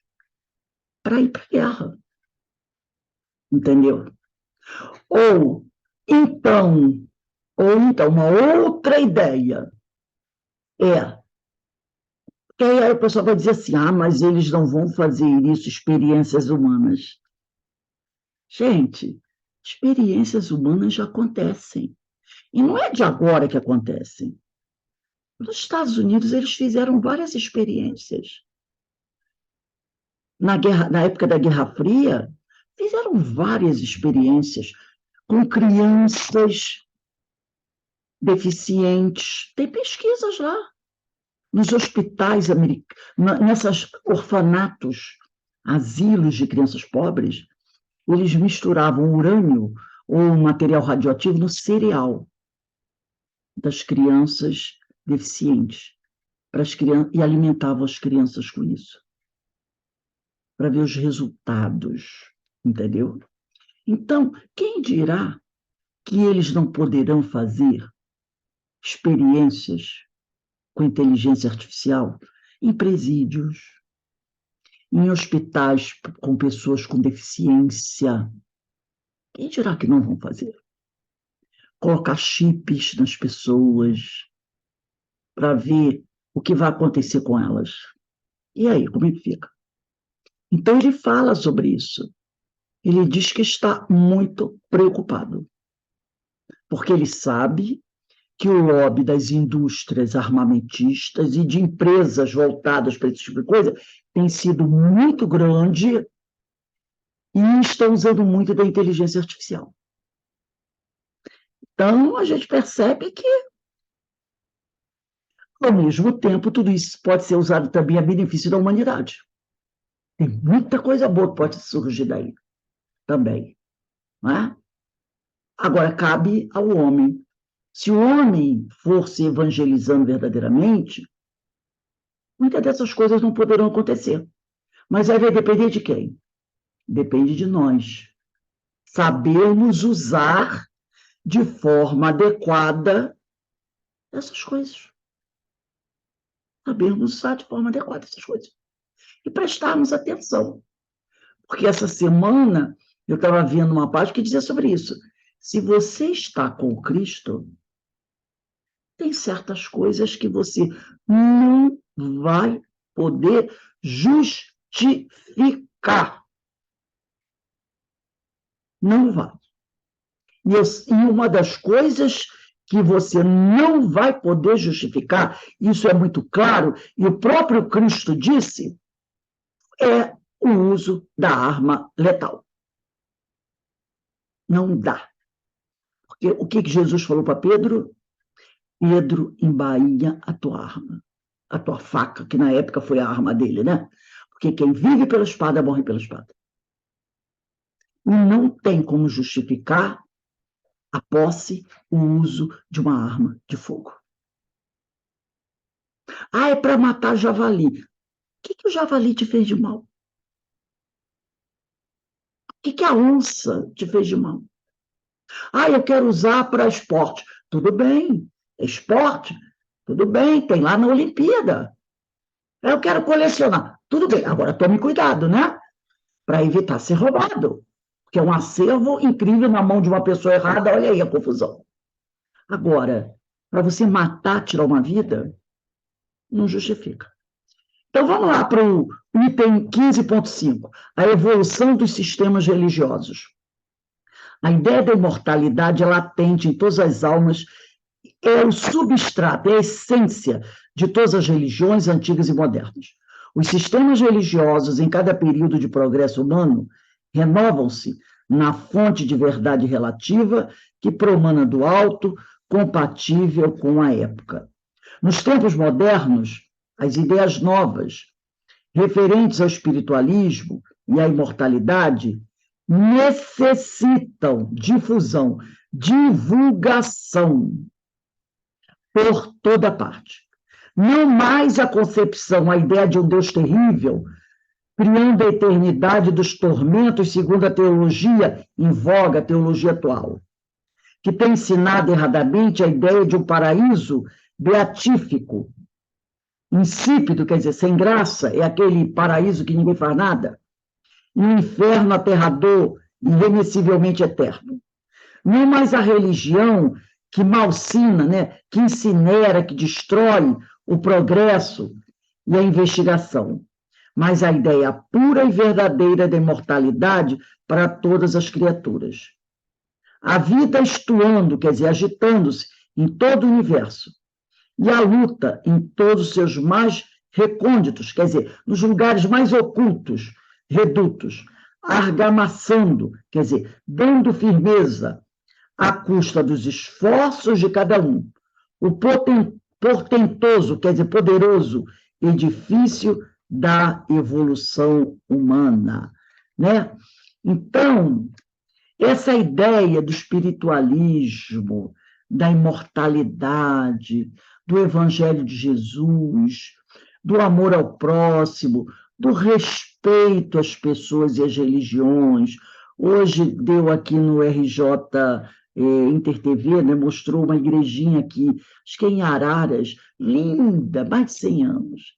para ir para a guerra. Entendeu? Ou então, uma outra ideia é que aí o pessoal vai dizer assim, mas eles não vão fazer isso, experiências humanas. Gente, experiências humanas já acontecem. E não é de agora que acontecem. Nos Estados Unidos, eles fizeram várias experiências. Na época da Guerra Fria, fizeram várias experiências com crianças deficientes. Tem pesquisas lá. Nos hospitais americanos, nesses orfanatos, asilos de crianças pobres, eles misturavam urânio ou material radioativo no cereal das crianças deficientes e alimentavam as crianças com isso, para ver os resultados, entendeu? Então, quem dirá que eles não poderão fazer experiências com inteligência artificial em presídios, em hospitais com pessoas com deficiência? Quem dirá que não vão fazer? Colocar chips nas pessoas para ver o que vai acontecer com elas. E aí, como é que fica? Então, ele fala sobre isso. Ele diz que está muito preocupado, porque ele sabe que o lobby das indústrias armamentistas e de empresas voltadas para esse tipo de coisa tem sido muito grande e estão usando muito da inteligência artificial. Então, a gente percebe que, ao mesmo tempo, tudo isso pode ser usado também a benefício da humanidade. Tem muita coisa boa que pode surgir daí também. Não é? Agora, cabe ao homem. Se o homem for se evangelizando verdadeiramente, muitas dessas coisas não poderão acontecer. Mas aí vai depender de quem? Depende de nós. Sabermos usar de forma adequada essas coisas. Sabermos usar de forma adequada essas coisas. E prestarmos atenção. Porque essa semana eu estava vendo uma página que dizia sobre isso. Se você está com Cristo, tem certas coisas que você não vai poder justificar. Não vai. E uma das coisas que você não vai poder justificar, isso é muito claro, e o próprio Cristo disse, é o uso da arma letal. Não dá. Porque o que Jesus falou para Pedro? Pedro, embainha a tua arma, a tua faca, que na época foi a arma dele, né? Porque quem vive pela espada morre pela espada. E não tem como justificar a posse, o uso de uma arma de fogo. Ah, é para matar javali. O que o javali te fez de mal? O que a onça te fez de mal? Ah, eu quero usar para esporte. Tudo bem, é esporte. Tudo bem, tem lá na Olimpíada. Eu quero colecionar. Tudo bem, agora tome cuidado, né? Para evitar ser roubado. Porque é um acervo incrível na mão de uma pessoa errada, olha aí a confusão. Agora, para você matar, tirar uma vida, não justifica. Então, vamos lá para o item 15.5, a evolução dos sistemas religiosos. A ideia da imortalidade é latente em todas as almas, é o substrato, é a essência de todas as religiões antigas e modernas. Os sistemas religiosos, em cada período de progresso humano, renovam-se na fonte de verdade relativa que promana do alto, compatível com a época. Nos tempos modernos, as ideias novas, referentes ao espiritualismo e à imortalidade, necessitam difusão, divulgação por toda parte. Não mais a concepção, a ideia de um Deus terrível, criando a eternidade dos tormentos segundo a teologia em voga, a teologia atual, que tem ensinado erradamente a ideia de um paraíso beatífico, insípido, quer dizer, sem graça, é aquele paraíso que ninguém faz nada, e um inferno aterrador, irremessivelmente eterno. Não mais a religião que malsina, né, que incinera, que destrói o progresso e a investigação, mas a ideia pura e verdadeira da imortalidade para todas as criaturas. A vida estuando, quer dizer, agitando-se em todo o universo, e a luta em todos os seus mais recônditos, quer dizer, nos lugares mais ocultos, redutos, argamassando, quer dizer, dando firmeza à custa dos esforços de cada um. O portentoso, quer dizer, poderoso edifício da evolução humana, né? Então, essa ideia do espiritualismo, da imortalidade, do Evangelho de Jesus, do amor ao próximo, do respeito às pessoas e às religiões. Hoje deu aqui no RJ Inter TV, né, mostrou uma igrejinha aqui, acho que é em Araras, linda, mais de 100 anos.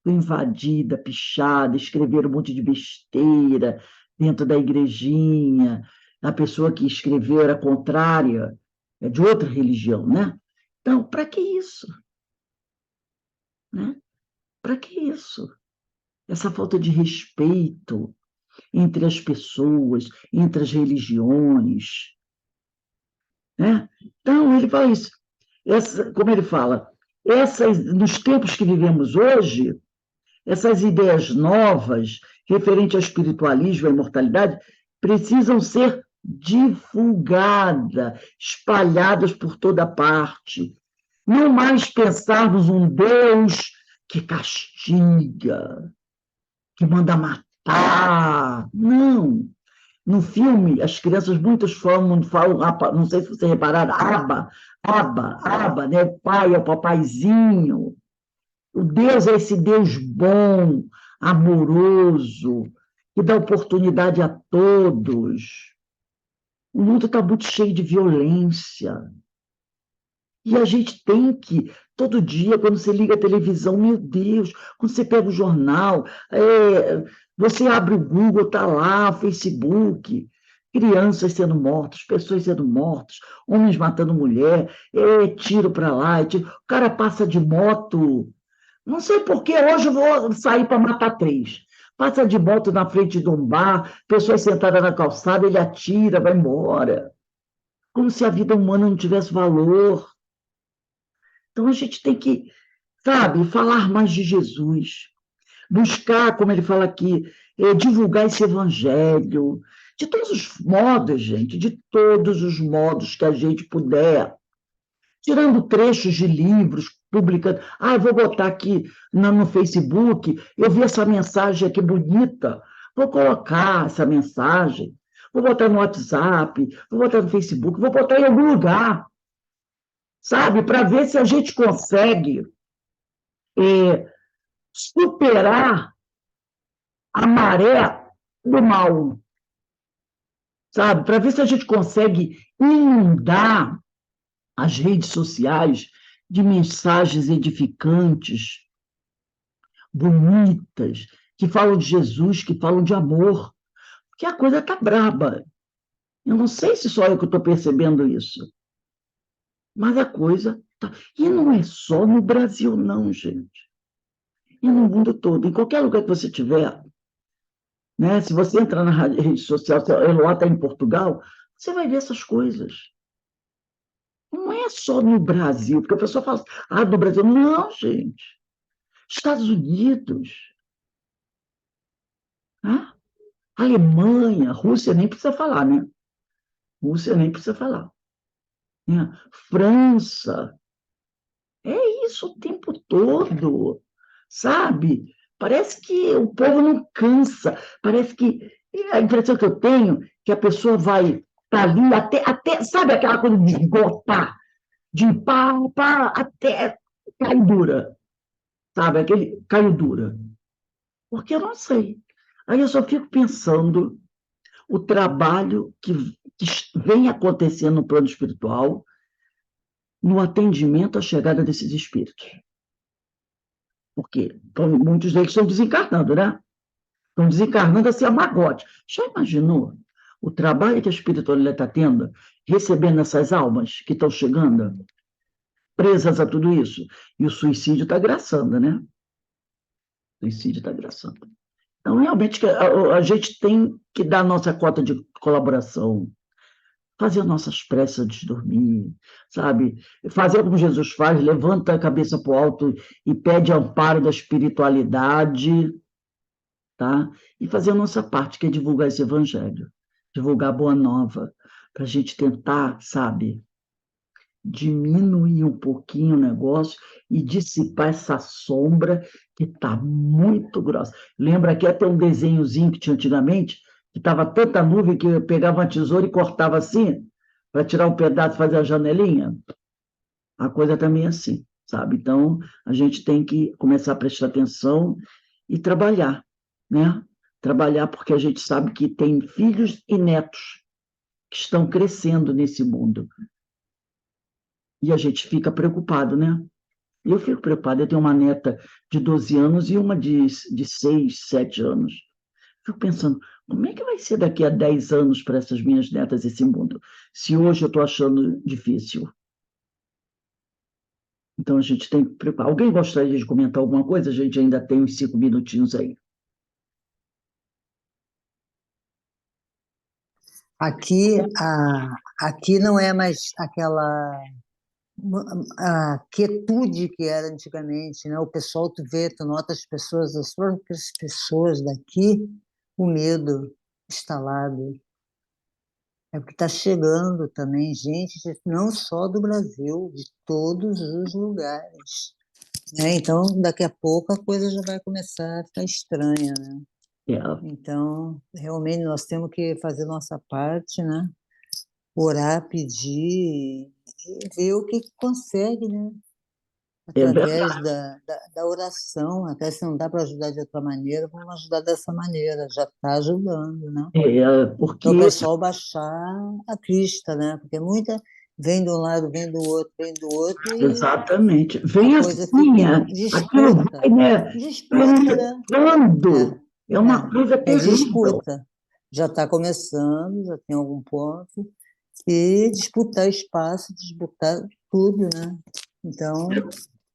Foi invadida, pichada, escreveram um monte de besteira dentro da igrejinha. A pessoa que escreveu era contrária, é de outra religião, né? Então, para que isso? Né? Para que isso? Essa falta de respeito entre as pessoas, entre as religiões. Né? Então, ele fala isso. como ele fala, nos tempos que vivemos hoje, essas ideias novas, referentes ao espiritualismo, à imortalidade, precisam ser divulgadas, espalhadas por toda parte. Não mais pensarmos um Deus que castiga, que manda matar. Não. No filme, as crianças, muitas falam, não sei se vocês repararam, aba, né? O pai é o papaizinho. O Deus é esse Deus bom, amoroso, que dá oportunidade a todos. O mundo está muito cheio de violência. E a gente tem que, todo dia, quando você liga a televisão, meu Deus, quando você pega o jornal, você abre o Google, está lá, o Facebook, crianças sendo mortas, pessoas sendo mortas, homens matando mulher, tiro para lá, tiro. O cara passa de moto, não sei por que hoje eu vou sair para matar três. Passa de moto na frente de um bar, pessoas sentadas na calçada, ele atira, vai embora. Como se a vida humana não tivesse valor. Então a gente tem que, sabe, falar mais de Jesus, buscar, como ele fala aqui, divulgar esse evangelho, de todos os modos, gente, de todos os modos que a gente puder, tirando trechos de livros, publicando. Ah, eu vou botar aqui no Facebook, eu vi essa mensagem aqui bonita, vou colocar essa mensagem, vou botar no WhatsApp, vou botar no Facebook, vou botar em algum lugar, sabe, para ver se a gente consegue superar a maré do mal, sabe? Para ver se a gente consegue inundar as redes sociais de mensagens edificantes, bonitas, que falam de Jesus, que falam de amor, porque a coisa está braba. Eu não sei se só eu que estou percebendo isso, mas a coisa está. E não é só no Brasil, não, gente. E no mundo todo. Em qualquer lugar que você estiver, né? Se você entrar na rede social, se a Eloá está em Portugal, você vai ver essas coisas. Não é só no Brasil, porque a pessoa fala, ah, no Brasil. Não, gente. Estados Unidos, né? Alemanha, Rússia nem precisa falar, né? Rússia nem precisa falar. Né? França, é isso o tempo todo, sabe? Parece que o povo não cansa, parece que a impressão que eu tenho é que a pessoa vai estar ali até, sabe aquela coisa de esgotar, de pá, até cair dura, sabe? Aquele cair dura. Porque eu não sei. Aí eu só fico pensando o trabalho que vem acontecendo no plano espiritual no atendimento à chegada desses espíritos. Porque muitos deles estão desencarnando, né? Estão desencarnando assim a magote. Já imaginou o trabalho que a espiritualidade está tendo, recebendo essas almas que estão chegando, presas a tudo isso? E o suicídio está graçando, né? O suicídio está graçando. Então, realmente, a gente tem que dar a nossa cota de colaboração, fazer nossas preces antes de dormir, sabe? Fazer como Jesus faz, levanta a cabeça para o alto e pede amparo da espiritualidade, tá? E fazer a nossa parte, que é divulgar esse evangelho, divulgar a boa nova, para a gente tentar, sabe, diminuir um pouquinho o negócio e dissipar essa sombra que está muito grossa. Lembra que até um desenhozinho que tinha antigamente, que estava tanta nuvem que eu pegava uma tesoura e cortava assim, para tirar um pedaço e fazer a janelinha? A coisa também é assim, sabe? Então, a gente tem que começar a prestar atenção e trabalhar, né? Trabalhar porque a gente sabe que tem filhos e netos que estão crescendo nesse mundo. E a gente fica preocupado, né? Eu fico preocupada. Eu tenho uma neta de 12 anos e uma de 6, 7 anos. Fico pensando, como é que vai ser daqui a 10 anos para essas minhas netas esse mundo? Se hoje eu estou achando difícil. Então a gente tem que preparar. Alguém gostaria de comentar alguma coisa? A gente ainda tem uns 5 minutinhos aí. Aqui, aqui não é mais aquela a quietude que era antigamente, né? O pessoal, tu nota as pessoas, as próprias pessoas daqui, o medo instalado. É porque está chegando também gente, não só do Brasil, de todos os lugares, né? Então, daqui a pouco a coisa já vai começar a ficar estranha, né? É, Então, realmente nós temos que fazer nossa parte, né? Orar, pedir e ver o que consegue, né? é Através verdade. da oração, até se não dá para ajudar de outra maneira, vamos ajudar dessa maneira, já está ajudando, né? É, Para o porque, pessoal baixar a crista, né? Porque muita vem de um lado, vem do outro, e exatamente, a vem coisa assim, fica aquilo vai, né, disputa, né? penetrando. É uma coisa É terrível. disputa. Já está começando, já tem algum ponto, e disputar espaço, disputar tudo, né? Então,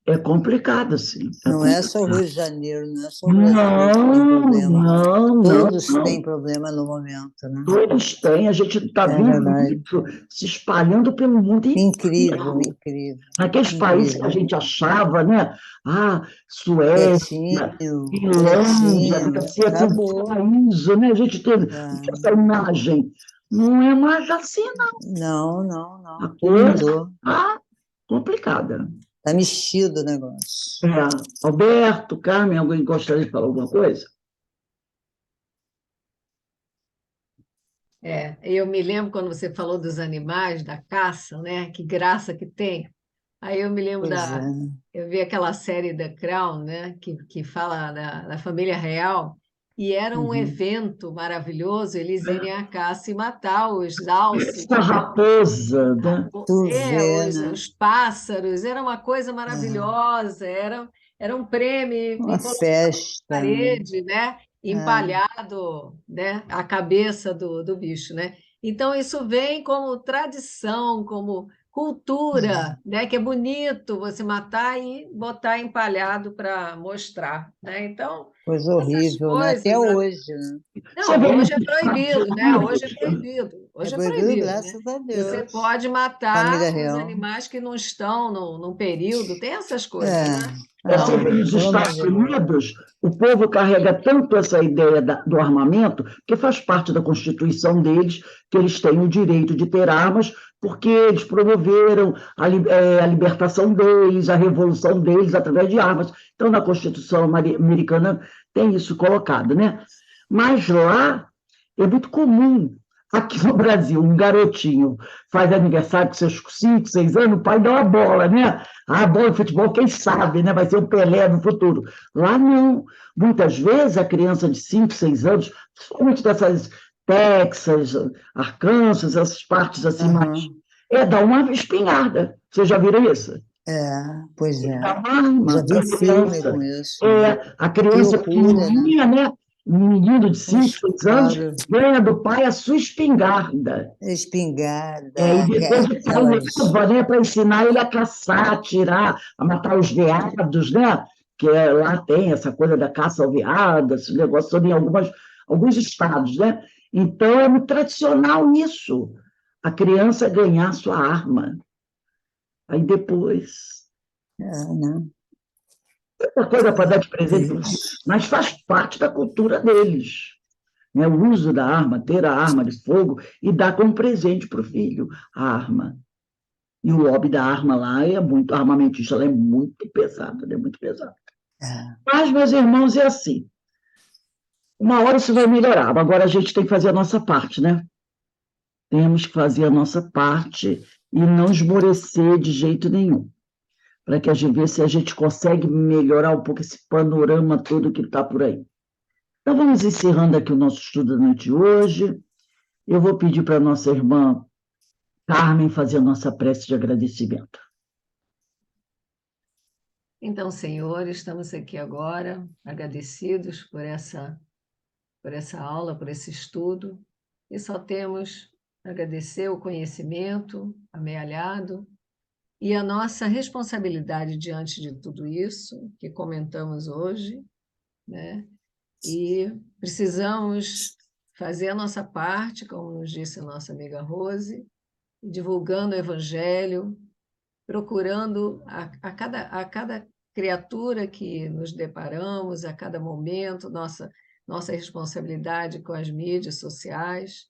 É complicado, sim. É não é só o complicado. Rio de Janeiro, não é só o Brasil que tem Não, problema, não. não, não, Todos têm não. problema no momento, né? Todos têm, a gente está É vendo verdade. isso se espalhando pelo mundo Incrível, inteiro. incrível, Naqueles países que a incrível. gente achava, né? Ah, Suécia, Quietinho, Finlândia, quietinho. devia ser assim, um Acabou. paraíso, né? A gente teve É. essa imagem. Não é mais assim, não. Não, não, A não. Tudo coisa mudou. está complicada. Está mexido o negócio. É. Alberto, Carmen, alguém gostaria de falar alguma coisa? Eu me lembro quando você falou dos animais, da caça, né? Que graça que tem. Aí eu me lembro Pois é. eu vi aquela série The Crown, né? Que fala da família real, e era um Uhum. evento maravilhoso eles irem à caça e matar os alces, Essa raposa, né? Tu vê, né? os pássaros, era uma coisa É. maravilhosa, era um prêmio Uma e colocavam na festa, né? parede, né? É. Empalhado, né? A cabeça do bicho, né? Então isso vem como tradição, como cultura, né? Que é bonito você matar e botar empalhado para mostrar, né? Então Coisa essas horrível, né? Até coisas, né? hoje, né? Você Não, vê nos hoje é Estados proibido, né? Hoje é Unidos, proibido. É Hoje é proibido, proibido, né? graças a Você Deus. pode matar Família os real. animais que não estão num período, tem essas coisas, É, né? você Então, vê nos pelo amor Estados de Deus. Unidos, o povo carrega tanto essa ideia do armamento, que faz parte da Constituição deles, que eles têm o direito de ter armas, porque eles promoveram a libertação deles, a revolução deles através de armas. Então, na Constituição americana tem isso colocado, né? Mas lá é muito comum. Aqui no Brasil, um garotinho faz aniversário com seus 5, 6 anos, o pai dá uma bola, né? A bola de futebol, quem sabe, né? Vai ser o Pelé no futuro. Lá não. Muitas vezes a criança de 5, 6 anos, principalmente dessas Texas, Arkansas, essas partes assim mais, Aham. dá uma espingarda. Vocês já viram isso? É, pois é. Dá uma arma Já para vi a filme criança. com isso, né? A Que criança loucura, né? pequenininha, né? Um menino de Um 5, 6 anos, disparo, ganha do pai a sua espingarda. E espingarda, depois o pai aquelas. leva, né, para ensinar ele a caçar, a atirar, a matar os veados, né? Que lá tem essa coisa da caça ao veado, esse negócio todo em alguns estados, né? Então é muito tradicional isso, a criança ganhar sua arma. Aí depois, É, né? outra coisa para dar de presente para o filho, Deus. mas faz parte da cultura deles, né? O uso da arma, ter a arma de fogo e dar como presente para o filho a arma. E o lobby da arma lá é muito armamentista, ela é muito pesada, é muito pesada. É. Mas, meus irmãos, é assim. Uma hora isso vai melhorar. Agora a gente tem que fazer a nossa parte, né? Temos que fazer a nossa parte e não esmorecer de jeito nenhum, para que a gente veja se a gente consegue melhorar um pouco esse panorama todo que está por aí. Então, vamos encerrando aqui o nosso estudo da noite de hoje. Eu vou pedir para a nossa irmã Carmen fazer a nossa prece de agradecimento. então, Senhor, estamos aqui agora agradecidos por essa aula, por esse estudo, e só temos a agradecer o conhecimento amealhado e a nossa responsabilidade diante de tudo isso que comentamos hoje, né? E precisamos fazer a nossa parte, como nos disse a nossa amiga Rose, divulgando o Evangelho, procurando a cada criatura que nos deparamos, a cada momento, nossa responsabilidade com as mídias sociais,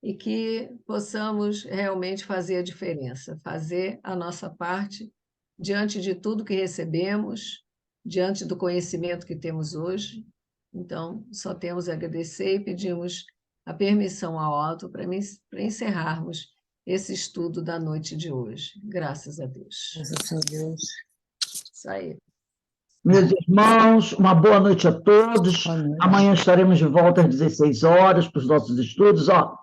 e que possamos realmente fazer a diferença, fazer a nossa parte diante de tudo que recebemos, diante do conhecimento que temos hoje. Então, só temos a agradecer e pedimos a permissão ao alto para encerrarmos esse estudo da noite de hoje. Graças a Deus. Graças a Deus. Isso aí. Meus irmãos, uma boa noite a todos. Boa noite. Amanhã estaremos de volta às 16 horas para os nossos estudos. Ó,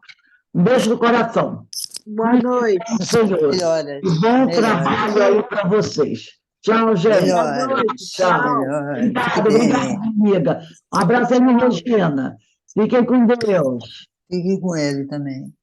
um beijo no coração. Boa noite. Senhor. Melhoras. E bom Melhoras. trabalho aí para vocês. Tchau, gente. Melhoras. Tchau. Melhoras. Fique Obrigada, bem. amiga. Um abraço aí, Regina. Fiquem com Deus. Fique com ele também.